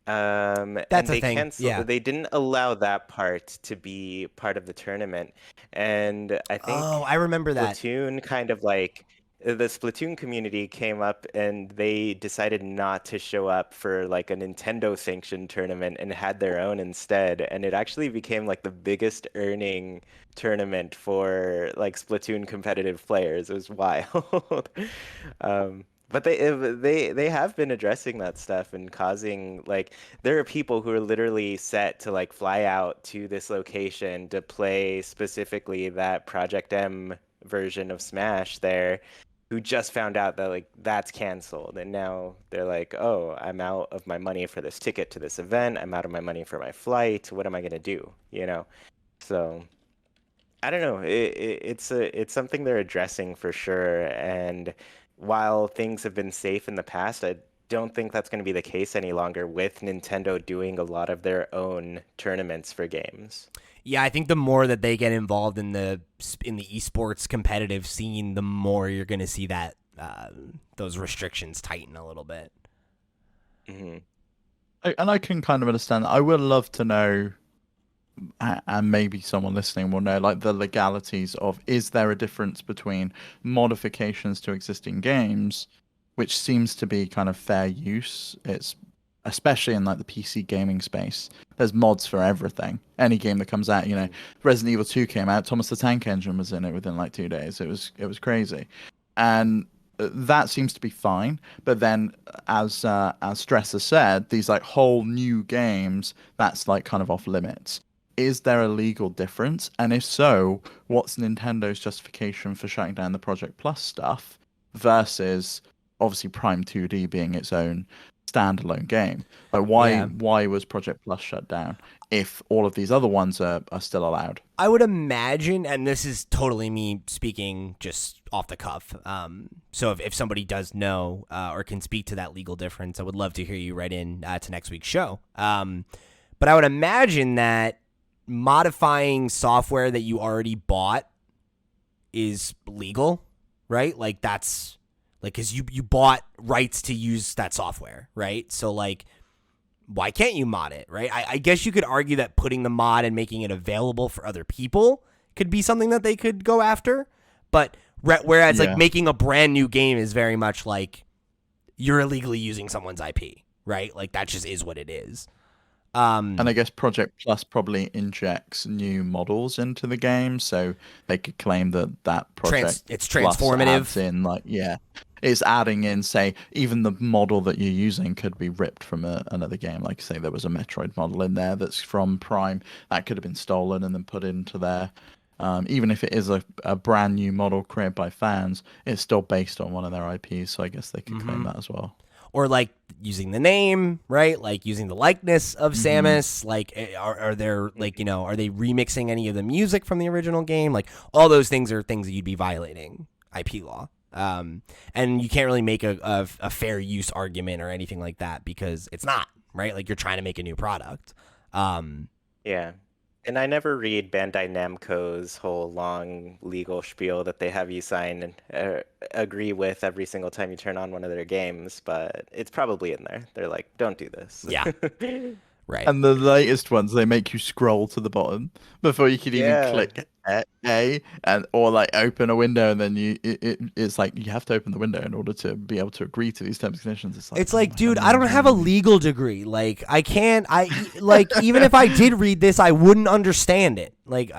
That's and they a thing. Canceled. They didn't allow that part to be part of the tournament, and I think I remember that. Splatoon kind of like the Splatoon community came up and they decided not to show up for like a Nintendo sanctioned tournament and had their own instead. And it actually became like the biggest earning tournament for like Splatoon competitive players. It was wild. But they have been addressing that stuff and causing like there are people who are literally set to like fly out to this location to play specifically that Project M version of Smash there, who just found out that like that's canceled, and now they're like, oh, I'm out of my money for this ticket to this event. I'm out of my money for my flight. What am I gonna do? So I don't know. It's something they're addressing for sure. And while things have been safe in the past, I don't think that's going to be the case any longer with Nintendo doing a lot of their own tournaments for games. Yeah, I think the more that they get involved in the esports competitive scene, the more you're going to see that those restrictions tighten a little bit. Mm-hmm. And I can kind of understand. I would love to know, and maybe someone listening will know, like the legalities of, is there a difference between modifications to existing games, which seems to be kind of fair use. It's especially in like the PC gaming space. There's mods for everything. Any game that comes out, Resident Evil 2 came out, Thomas the Tank Engine was in it within like 2 days. It was crazy. And that seems to be fine, but then as Stresser said, these like whole new games, that's like kind of off limits. Is there a legal difference? And if so, what's Nintendo's justification for shutting down the Project Plus stuff versus obviously Prime 2D being its own standalone game? Like why was Project Plus shut down if all of these other ones are still allowed? I would imagine, and this is totally me speaking just off the cuff, so if somebody does know or can speak to that legal difference, I would love to hear you write in to next week's show. But I would imagine that modifying software that you already bought is legal, right? Like that's like, because you bought rights to use that software, right? So like, why can't you mod it, right? I guess you could argue that putting the mod and making it available for other people could be something that they could go after, but whereas like making a brand new game is very much like you're illegally using someone's IP, right? Like that just is what it is. And I guess Project Plus probably injects new models into the game, so they could claim that Project it's Plus transformative. adds in it's adding in, say, even the model that you're using could be ripped from another game. Like say there was a Metroid model in there that's from Prime that could have been stolen and then put into there. Even if it is a brand new model created by fans, it's still based on one of their IPs, so I guess they could claim that as well. Or like using the name, right? Like using the likeness of Samus. Like are there like, are they remixing any of the music from the original game? Like all those things are things that you'd be violating IP law. And you can't really make a fair use argument or anything like that because it's not, right? Like you're trying to make a new product. Yeah. And I never read Bandai Namco's whole long legal spiel that they have you sign and agree with every single time you turn on one of their games, but it's probably in there. They're like, don't do this. Yeah. Right. And the latest ones, they make you scroll to the bottom before you can even click A or like open a window, and then it's like you have to open the window in order to be able to agree to these terms and conditions. It's like, dude, I don't have a legal degree. Like I can't. Like even if I did read this, I wouldn't understand it. Like,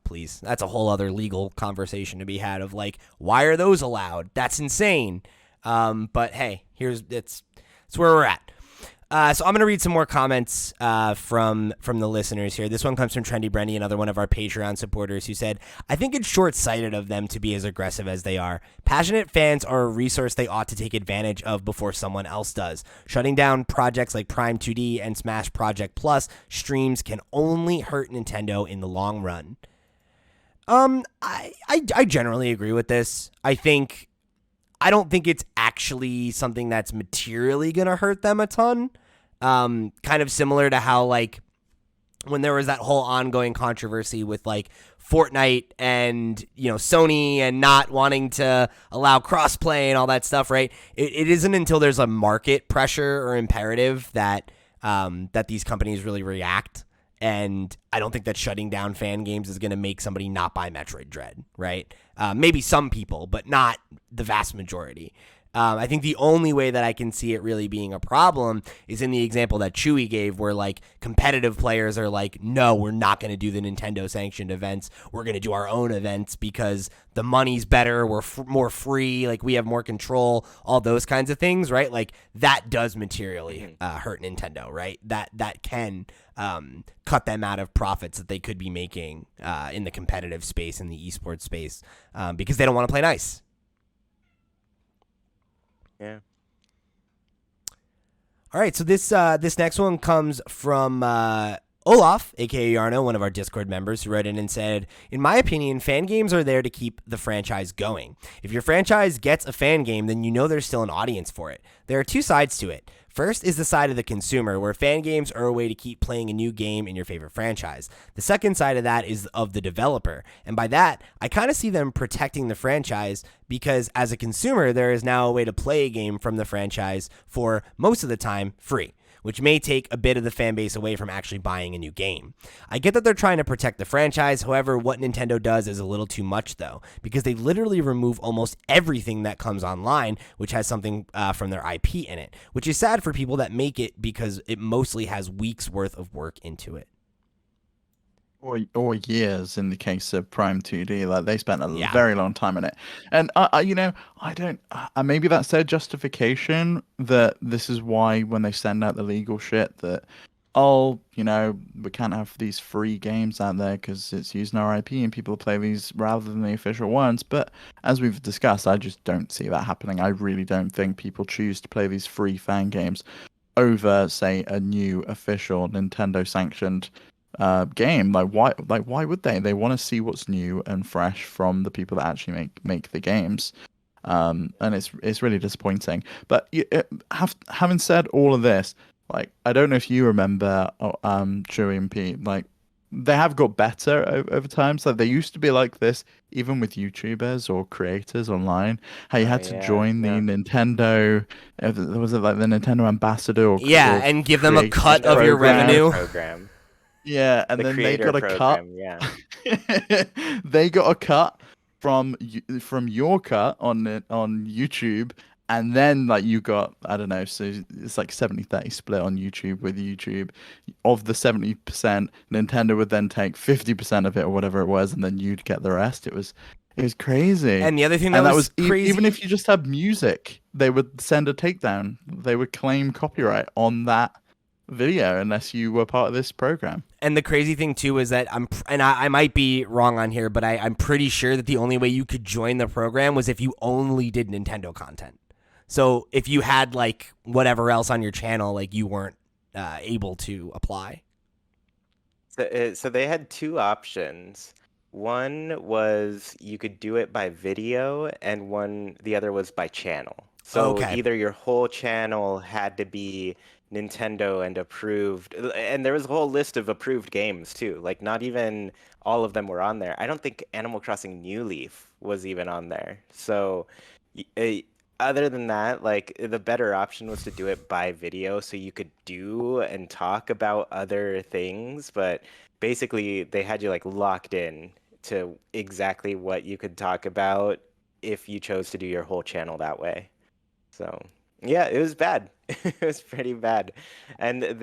please, that's a whole other legal conversation to be had. Of like, why are those allowed? That's insane. But hey, it's where we're at. So I'm going to read some more comments from the listeners here. This one comes from Trendy Brendy, another one of our Patreon supporters, who said, I think it's short-sighted of them to be as aggressive as they are. Passionate fans are a resource they ought to take advantage of before someone else does. Shutting down projects like Prime 2D and Smash Project Plus streams can only hurt Nintendo in the long run. I generally agree with this. I don't think it's actually something that's materially going to hurt them a ton. Kind of similar to how, like, when there was that whole ongoing controversy with, like, Fortnite and, Sony and not wanting to allow crossplay and all that stuff, right? It isn't until there's a market pressure or imperative that these companies really react. And I don't think that shutting down fan games is going to make somebody not buy Metroid Dread, right? Maybe some people, but not the vast majority. I think the only way that I can see it really being a problem is in the example that Chuy gave, where like competitive players are like, no, we're not going to do the Nintendo sanctioned events. We're going to do our own events because the money's better. We're more free. Like we have more control, all those kinds of things, right? Like that does materially hurt Nintendo, right? That can cut them out of profits that they could be making in the competitive space, in the esports space, because they don't want to play nice. Yeah. All right, so this next one comes from Olaf, aka Yarno, one of our Discord members, who wrote in and said, in my opinion, fan games are there to keep the franchise going. If your franchise gets a fan game, then you know there's still an audience for it. There are two sides to it. First is the side of the consumer, where fan games are a way to keep playing a new game in your favorite franchise. The second side of that is of the developer. And by that, I kind of see them protecting the franchise because as a consumer, there is now a way to play a game from the franchise for most of the time free, which may take a bit of the fan base away from actually buying a new game. I get that they're trying to protect the franchise. However, what Nintendo does is a little too much, though, because they literally remove almost everything that comes online, which has something from their IP in it, which is sad for people that make it because it mostly has weeks worth of work into it. Or years in the case of Prime 2D. Like they spent a very long time in it, and I don't. Maybe that's their justification that this is why when they send out the legal shit that, we can't have these free games out there because it's using our IP and people play these rather than the official ones. But as we've discussed, I just don't see that happening. I really don't think people choose to play these free fan games over, say, a new official Nintendo sanctioned game. Why would they? They want to see what's new and fresh from the people that actually make the games. And it's really disappointing. But having said all of this, like, I don't know if you remember Chuy and Pete, like, they have got better over time. So they used to be like this even with YouTubers or creators online, how you had to join the Nintendo, was it like the Nintendo ambassador or and give them a cut of your revenue program. Yeah, and then they got a cut. Yeah, they got a cut from your cut on YouTube, and then like you got, I don't know, so it's like 70-30 split on YouTube with YouTube. Of the 70%, Nintendo would then take 50% of it or whatever it was, and then you'd get the rest. It was crazy. And the other thing that was crazy, even if you just had music, they would send a takedown. They would claim copyright on that video unless you were part of this program. And the crazy thing too is that I might be wrong on here, but I'm pretty sure that the only way you could join the program was if you only did Nintendo content. So if you had like whatever else on your channel, like you weren't able to apply. So they had two options. One was you could do it by video, and the other was by channel. So either your whole channel had to be Nintendo and approved, and there was a whole list of approved games too. Like not even all of them were on there. I don't think Animal Crossing New Leaf was even on there. So other than that, like the better option was to do it by video so you could do and talk about other things, but basically they had you like locked in to exactly what you could talk about if you chose to do your whole channel that way. So yeah, it was bad. It was pretty bad. And it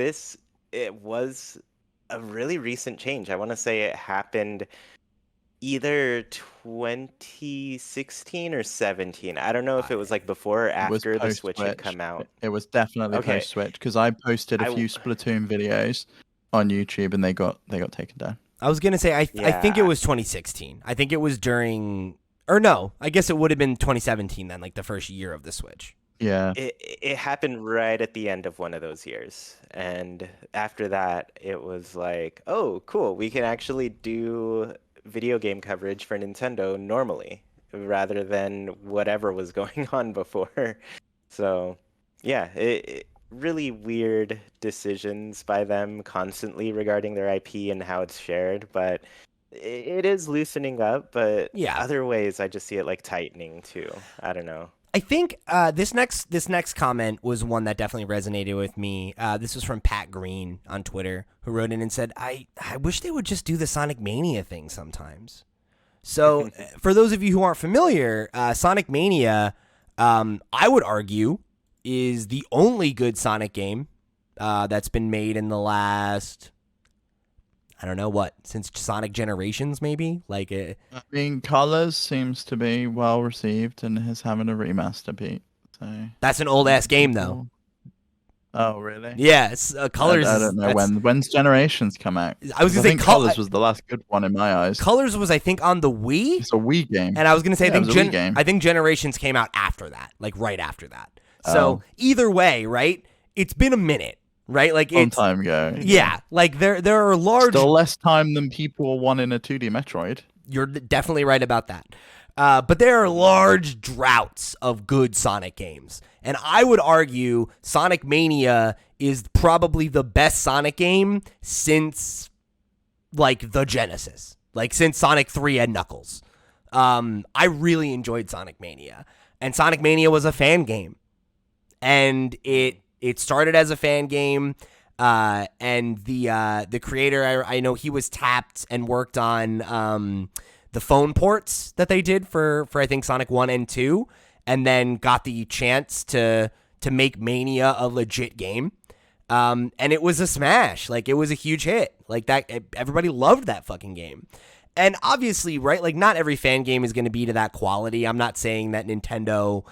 was a really recent change. I want to say it happened either 2016 or 17. I don't know if it was like before or after the Switch had come out. It was definitely post-Switch because I posted a few Splatoon videos on YouTube and they got taken down. I was gonna say I think it was 2016. I think it was during, or no, I guess it would have been 2017 then, like the first year of the Switch. Yeah. It happened right at the end of one of those years. And after that, it was like, oh, cool. We can actually do video game coverage for Nintendo normally rather than whatever was going on before. So, yeah, it really weird decisions by them constantly regarding their IP and how it's shared. But it is loosening up. But other ways, I just see it like tightening too. I don't know. I think this next comment was one that definitely resonated with me. This was from Pat Green on Twitter, who wrote in and said, I wish they would just do the Sonic Mania thing sometimes. So for those of you who aren't familiar, Sonic Mania, I would argue, is the only good Sonic game that's been made in the last, I don't know what, since Sonic Generations, maybe? Like, I mean, Colors seems to be well received and is having a remaster, Pete. So that's an old ass game, though. Oh, really? Yeah, it's, Colors. I don't know when's Generations come out. I was gonna say Colors was the last good one in my eyes. Colors was, I think, on the Wii. It's a Wii game, and I was gonna say, I think Generations came out after that, like right after that. So either way, right? It's been a minute. right? Like Long it's time ago. yeah, like there are large. Still less time than people want in a 2D Metroid. You're definitely right about that. But there are large droughts of good Sonic games. And I would argue Sonic Mania is probably the best Sonic game since, like, the Genesis. Like, since Sonic 3 and Knuckles. I really enjoyed Sonic Mania. And Sonic Mania was a fan game. And it started as a fan game. And the creator, I know he was tapped and worked on the phone ports that they did for I think Sonic 1 and 2, and then got the chance to make Mania a legit game. And it was a smash. Like, it was a huge hit. Like, that everybody loved that fucking game. And obviously, right, like, not every fan game is going to be to that quality. I'm not saying that Nintendo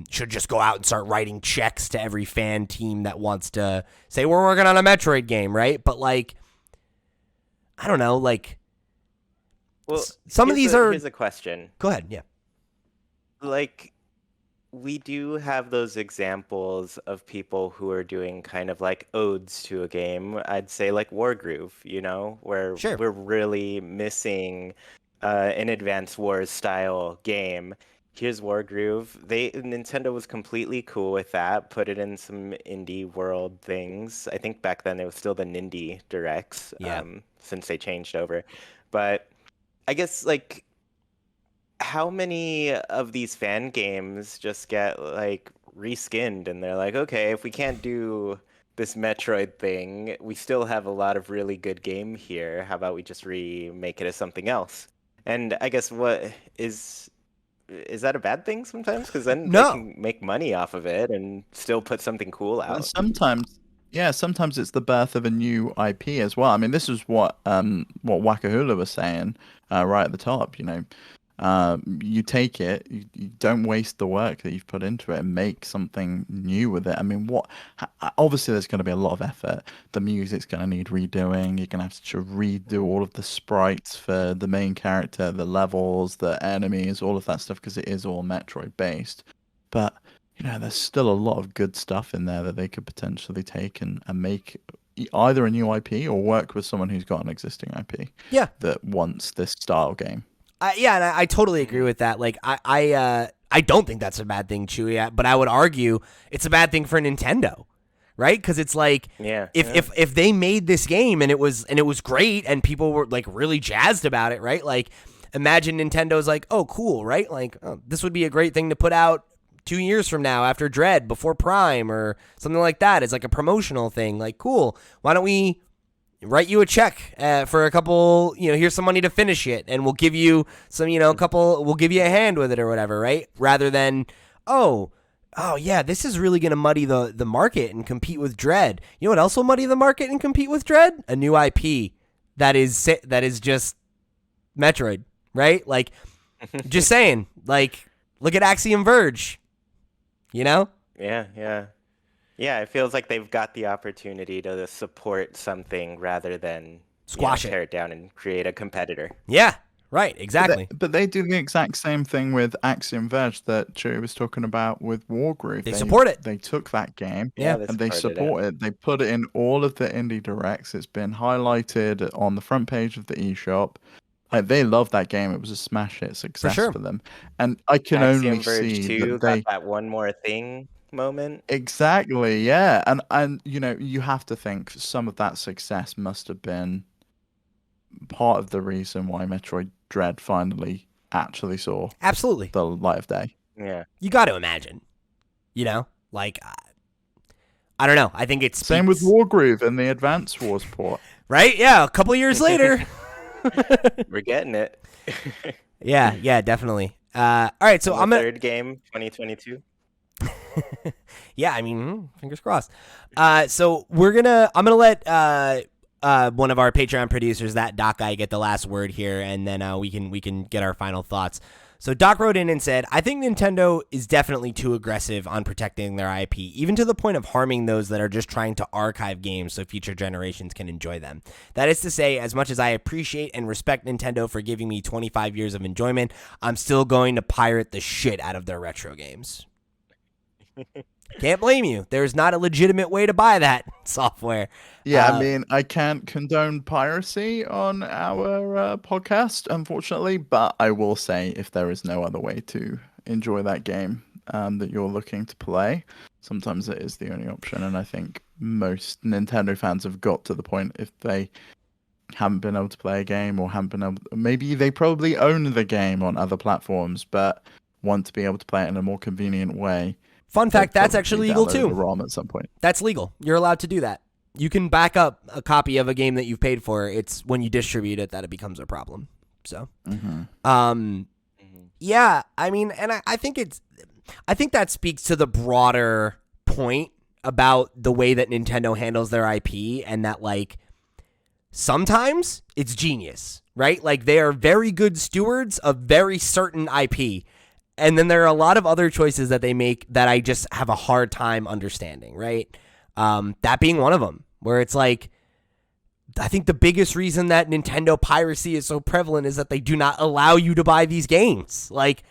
should just go out and start writing checks to every fan team that wants to say, we're working on a Metroid game, right? But, like, I don't know, like, Well, some of these are... Here's a question. Go ahead, yeah. Like, we do have those examples of people who are doing kind of like odes to a game. I'd say like Wargroove, you know, where Sure. we're really missing an Advance Wars style game. Here's Wargroove. Nintendo was completely cool with that. Put it in some indie world things. I think back then it was still the Nindy Directs, Yeah. since they changed over. But I guess like, how many of these fan games just get like reskinned and they're like, okay, if we can't do this Metroid thing, we still have a lot of really good game here. How about we just remake it as something else? And I guess is that a bad thing sometimes? Because then No. they can make money off of it and still put something cool out. Sometimes it's the birth of a new IP as well. I mean, this is what Wakahula was saying right at the top. You know, you take it, you don't waste the work that you've put into it, and make something new with it. I mean, obviously there's going to be a lot of effort. The music's going to need redoing. You're going to have to redo all of the sprites for the main character, the levels, the enemies, all of that stuff, because it is all Metroid based. But you know, there's still a lot of good stuff in there that they could potentially take and make either a new IP or work with someone who's got an existing IP. Yeah. That wants this style game. Yeah, and I totally agree with that. Like, I don't think that's a bad thing, Chewy, but I would argue it's a bad thing for Nintendo, right? Because it's like, if they made this game and it was great and people were like really jazzed about it, right? Like, imagine Nintendo's like, oh, cool, right? Like, oh, this would be a great thing to put out 2 years from now after Dread, before Prime, or something like that. It's like a promotional thing. Like, cool. Why don't we write you a check for a couple, here's some money to finish it, and we'll give you some, we'll give you a hand with it or whatever, right? Rather than, oh yeah, this is really going to muddy the market and compete with Dread. You know what else will muddy the market and compete with Dread? A new IP that is just Metroid, right? Like, just saying, like, look at Axiom Verge, you know? Yeah, it feels like they've got the opportunity to support something rather than squash tear it down and create a competitor. Yeah, right, exactly. But they do the exact same thing with Axiom Verge that Chewy was talking about with Wargroove. They support it. They took that game and they support it. They put it in all of the indie directs. It's been highlighted on the front page of the eShop. Like, they love that game. It was a smash hit success for them. And I can Axiom only Verge see 2 that they got that one more thing moment. Exactly, yeah. And you have to think some of that success must have been part of the reason why Metroid Dread finally actually saw absolutely the light of day. Yeah. You got to imagine. Like, I don't know. I think it's same with Wargroove and the Advance Wars port. Right? Yeah, a couple years later. We're getting it. Yeah, definitely. All right, so I'm third game 2022. Yeah, I mean, fingers crossed. So I'm gonna let one of our Patreon producers, that Doc guy, get the last word here, and then we can get our final thoughts. So Doc wrote in and said, I think Nintendo is definitely too aggressive on protecting their IP, even to the point of harming those that are just trying to archive games so future generations can enjoy them. That is to say, as much as I appreciate and respect Nintendo for giving me 25 years of enjoyment, I'm still going to pirate the shit out of their retro games. Can't blame you. There's not a legitimate way to buy that software. Yeah, I mean, I can't condone piracy on our podcast, unfortunately, but I will say if there is no other way to enjoy that game that you're looking to play, sometimes it is the only option. And I think most Nintendo fans have got to the point if they haven't been able to play a game or haven't been able, maybe they probably own the game on other platforms, but want to be able to play it in a more convenient way. Fun fact, that's actually legal too. The ROM at some point. That's legal. You're allowed to do that. You can back up a copy of a game that you've paid for. It's when you distribute it that it becomes a problem. So, yeah, I mean, and I think that speaks to the broader point about the way that Nintendo handles their IP, and that like sometimes it's genius, right? Like they are very good stewards of very certain IP. And then there are a lot of other choices that they make that I just have a hard time understanding, right? That being one of them, where it's like, I think the biggest reason that Nintendo piracy is so prevalent is that they do not allow you to buy these games. Like,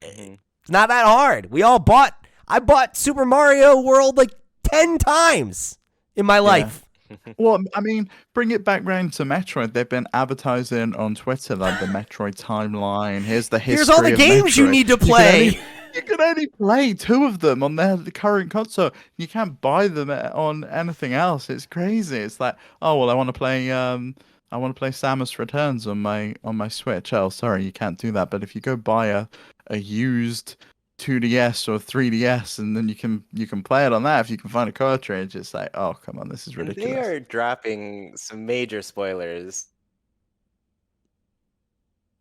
it's not that hard. I bought Super Mario World like 10 times in my life. Well, I mean, bring it back round to Metroid. They've been advertising on Twitter like the Metroid timeline. Here's the history. Here's all the games you need to play. You can only play 2 of them on the current console. You can't buy them on anything else. It's crazy. It's like, oh well, I want to play Samus Returns on my Switch. Oh, sorry, you can't do that. But if you go buy a used 2DS or 3DS, and then you can play it on that if you can find a cartridge. It's like, oh come on, this is ridiculous. They are dropping some major spoilers.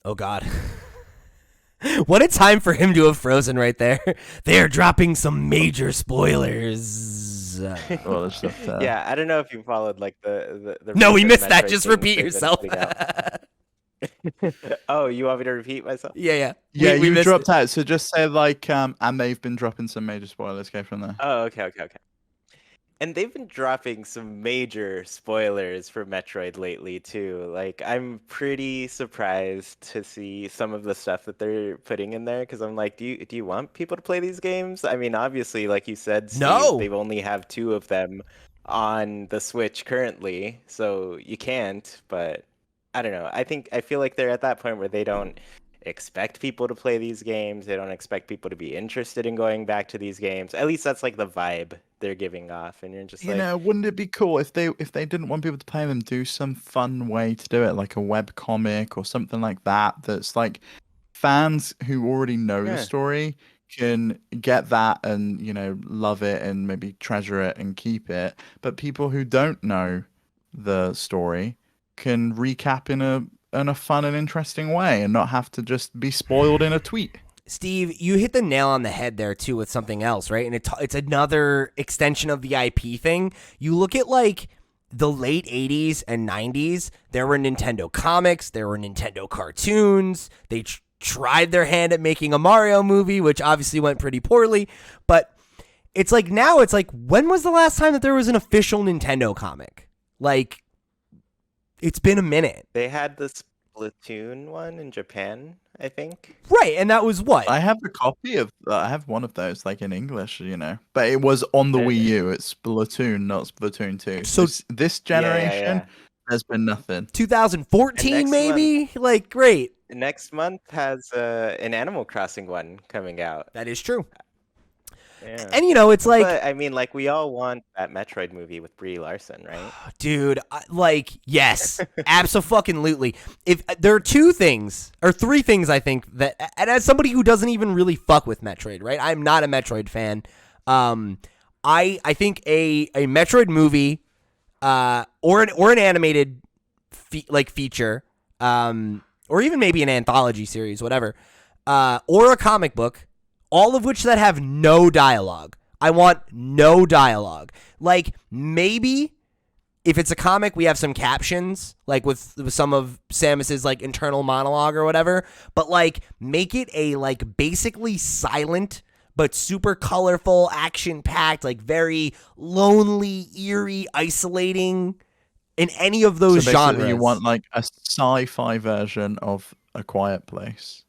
Oh God. What a time for him to have frozen right there. They are dropping some major spoilers. Well, it's just, yeah, I don't know if you followed like the No, we missed Metroid that. Just repeat things that yourself. Oh, you want me to repeat myself? Yeah. We missed dropped it. out. So just say like, and they've been dropping some major spoilers. Go from there. Oh, okay. And they've been dropping some major spoilers for Metroid lately too. Like, I'm pretty surprised to see some of the stuff that they're putting in there, because I'm like, do you want people to play these games? I mean, obviously, like you said, Steve, No. they've only have 2 of them on the Switch currently, so you can't. But I don't know. I feel like they're at that point where they don't expect people to play these games. They don't expect people to be interested in going back to these games. At least that's like the vibe they're giving off, and you're just like, wouldn't it be cool if they didn't want people to play them, do some fun way to do it, like a web comic or something like that. That's like fans who already know the story can get that and love it and maybe treasure it and keep it, but people who don't know the story can recap in a fun and interesting way and not have to just be spoiled in a tweet. Steve, you hit the nail on the head there too with something else, right? And it's another extension of the IP thing. You look at like the late 80s and 90s, there were Nintendo comics, there were Nintendo cartoons. They tried their hand at making a Mario movie, which obviously went pretty poorly. But it's like now, it's like, when was the last time that there was an official Nintendo comic? Like, it's been a minute. they had the Splatoon one in Japan, I think. Right, and that was what? I have a copy of. I have one of those, like in English, but it was on the Wii U. It's Splatoon, not Splatoon 2. So this generation, there's been nothing. 2014, maybe. Like, great. Next month has an Animal Crossing one coming out. That is true. Yeah. And it's like, But I mean, like, we all want that Metroid movie with Brie Larson, right? dude, yes, absolutely. If there are 2 things or 3 things, I think that, and as somebody who doesn't even really fuck with Metroid, right? I'm not a Metroid fan. I think a Metroid movie, or an animated feature, or even maybe an anthology series, whatever, or a comic book, all of which that have no dialogue. I want no dialogue. Like, maybe if it's a comic, we have some captions, like with some of Samus's like internal monologue or whatever. But like, make it a like basically silent but super colorful, action-packed, like very lonely, eerie, isolating in any of those so genres. You want like a sci-fi version of A Quiet Place.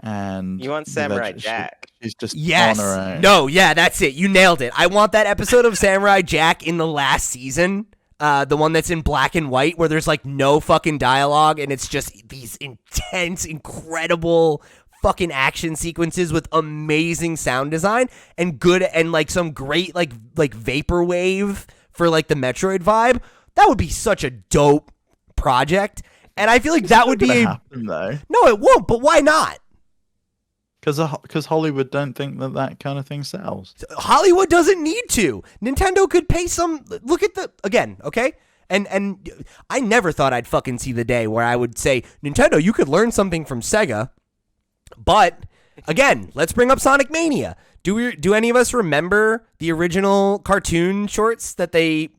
and You want Samurai Jack? She's just Yes. on her own. No, yeah, that's it. You nailed it. I want that episode of Samurai Jack in the last season. The one that's in black and white where there's like no fucking dialogue and it's just these intense, incredible fucking action sequences with amazing sound design and good and like some great like vaporwave for like the Metroid vibe. That would be such a dope project. And I feel like that would be happen, though. No, it won't, but why not? Because Hollywood don't think that kind of thing sells. Hollywood doesn't need to. Nintendo could pay some. Look at the again, okay? And I never thought I'd fucking see the day where I would say, Nintendo, you could learn something from Sega. But again, let's bring up Sonic Mania. Do any of us remember the original cartoon shorts that they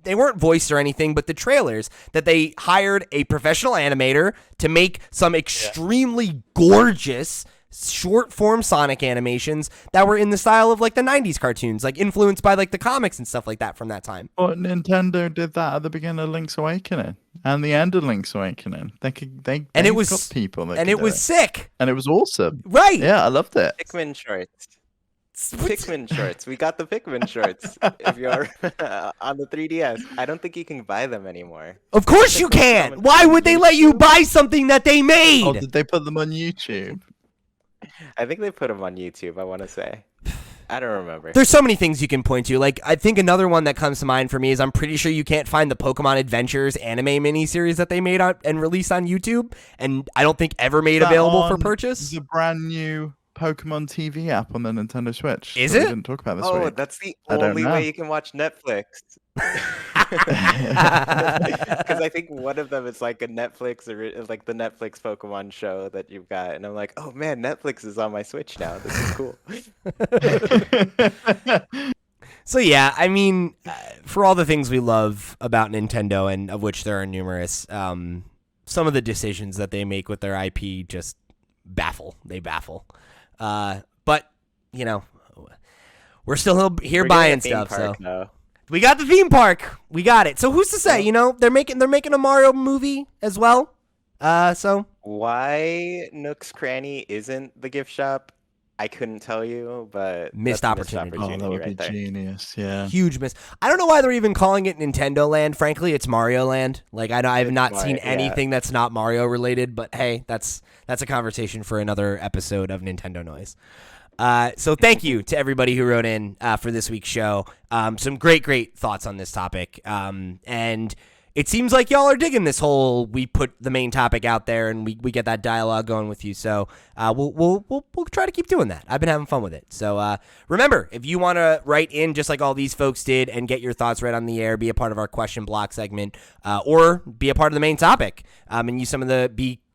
weren't voiced or anything, but the trailers that they hired a professional animator to make some extremely gorgeous short form Sonic animations that were in the style of like the 90s cartoons, like influenced by like the comics and stuff like that from that time. Well, Nintendo did that at the beginning of Link's Awakening and the end of Link's Awakening. They got people that and it was sick. And it was awesome. Right. Yeah, I loved it. Pikmin shorts. Pikmin shorts. We got the Pikmin shorts. If you're on the 3DS, I don't think you can buy them anymore. Of course you can. Why would they let you buy something that they made? Oh, did they put them on YouTube? I think they put them on YouTube, I want to say. I don't remember. There's so many things you can point to. Like, I think another one that comes to mind for me is I'm pretty sure you can't find the Pokemon Adventures anime miniseries that they made and released on YouTube, and I don't think ever made available for purchase. The brand new Pokemon TV app on the Nintendo Switch. Is it? We didn't talk about this week. week. That's the only way you can watch Netflix. Because I think one of them is like a Netflix or like the Netflix Pokemon show that you've got, and I'm like, oh man, Netflix is on my Switch now. This is cool. So yeah, I mean, for all the things we love about Nintendo, and of which there are numerous, some of the decisions that they make with their IP just baffle. They baffle. But you know, we're still here buying stuff. So. No. We got the theme park. We got it. So who's to say? You know, they're making a Mario movie as well. So why Nook's Cranny isn't the gift shop, I couldn't tell you, but missed opportunity. Oh, that would right be there. genius. Yeah, huge miss. I don't know why they're even calling it Nintendo Land. Frankly, it's Mario Land. Like I've not seen anything that's not Mario related. But hey, that's a conversation for another episode of Nintendo Noise. So thank you to everybody who wrote in for this week's show. Some great thoughts on this topic. And it seems like y'all are digging this whole we put the main topic out there and we get that dialogue going with you. So we'll try to keep doing that. I've been having fun with it. So remember, if you want to write in just like all these folks did and get your thoughts right on the air, be a part of our question block segment, or be a part of the main topic and use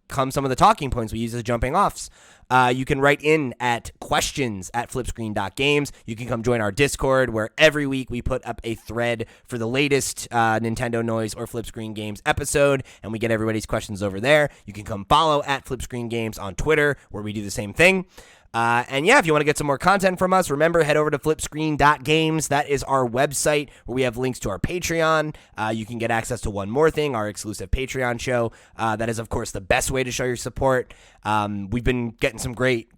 become some of the talking points we use as jumping offs. You can write in at questions@flipscreen.games. You can come join our Discord where every week we put up a thread for the latest Nintendo Noise or Flipscreen Games episode, and we get everybody's questions over there. You can come follow at Flipscreen Games on Twitter where we do the same thing. And yeah, if you want to get some more content from us, remember, head over to flipscreen.games. That is our website where we have links to our Patreon. You can get access to one more thing, our exclusive Patreon show. That is, of course, the best way to show your support. We've been getting some great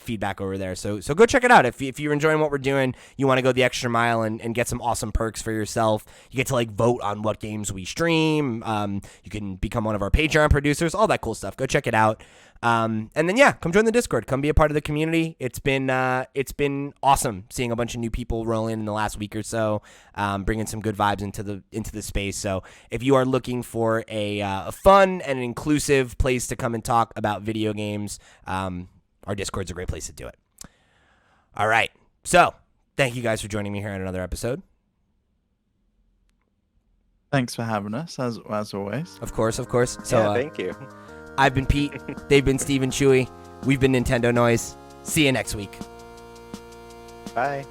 feedback over there. So go check it out. If you're enjoying what we're doing, you want to go the extra mile and get some awesome perks for yourself. You get to like vote on what games we stream. You can become one of our Patreon producers, all that cool stuff. Go check it out. And then yeah, come join the Discord. Come be a part of the community. It's been awesome seeing a bunch of new people roll in the last week or so, bringing some good vibes into the space. So if you are looking for a fun and an inclusive place to come and talk about video games, our Discord's a great place to do it. All right, so thank you guys for joining me here on another episode. Thanks for having us, as always. Of course. So yeah, thank you. I've been Pete. They've been Steve and Chuy. We've been Nintendo Noise. See you next week. Bye.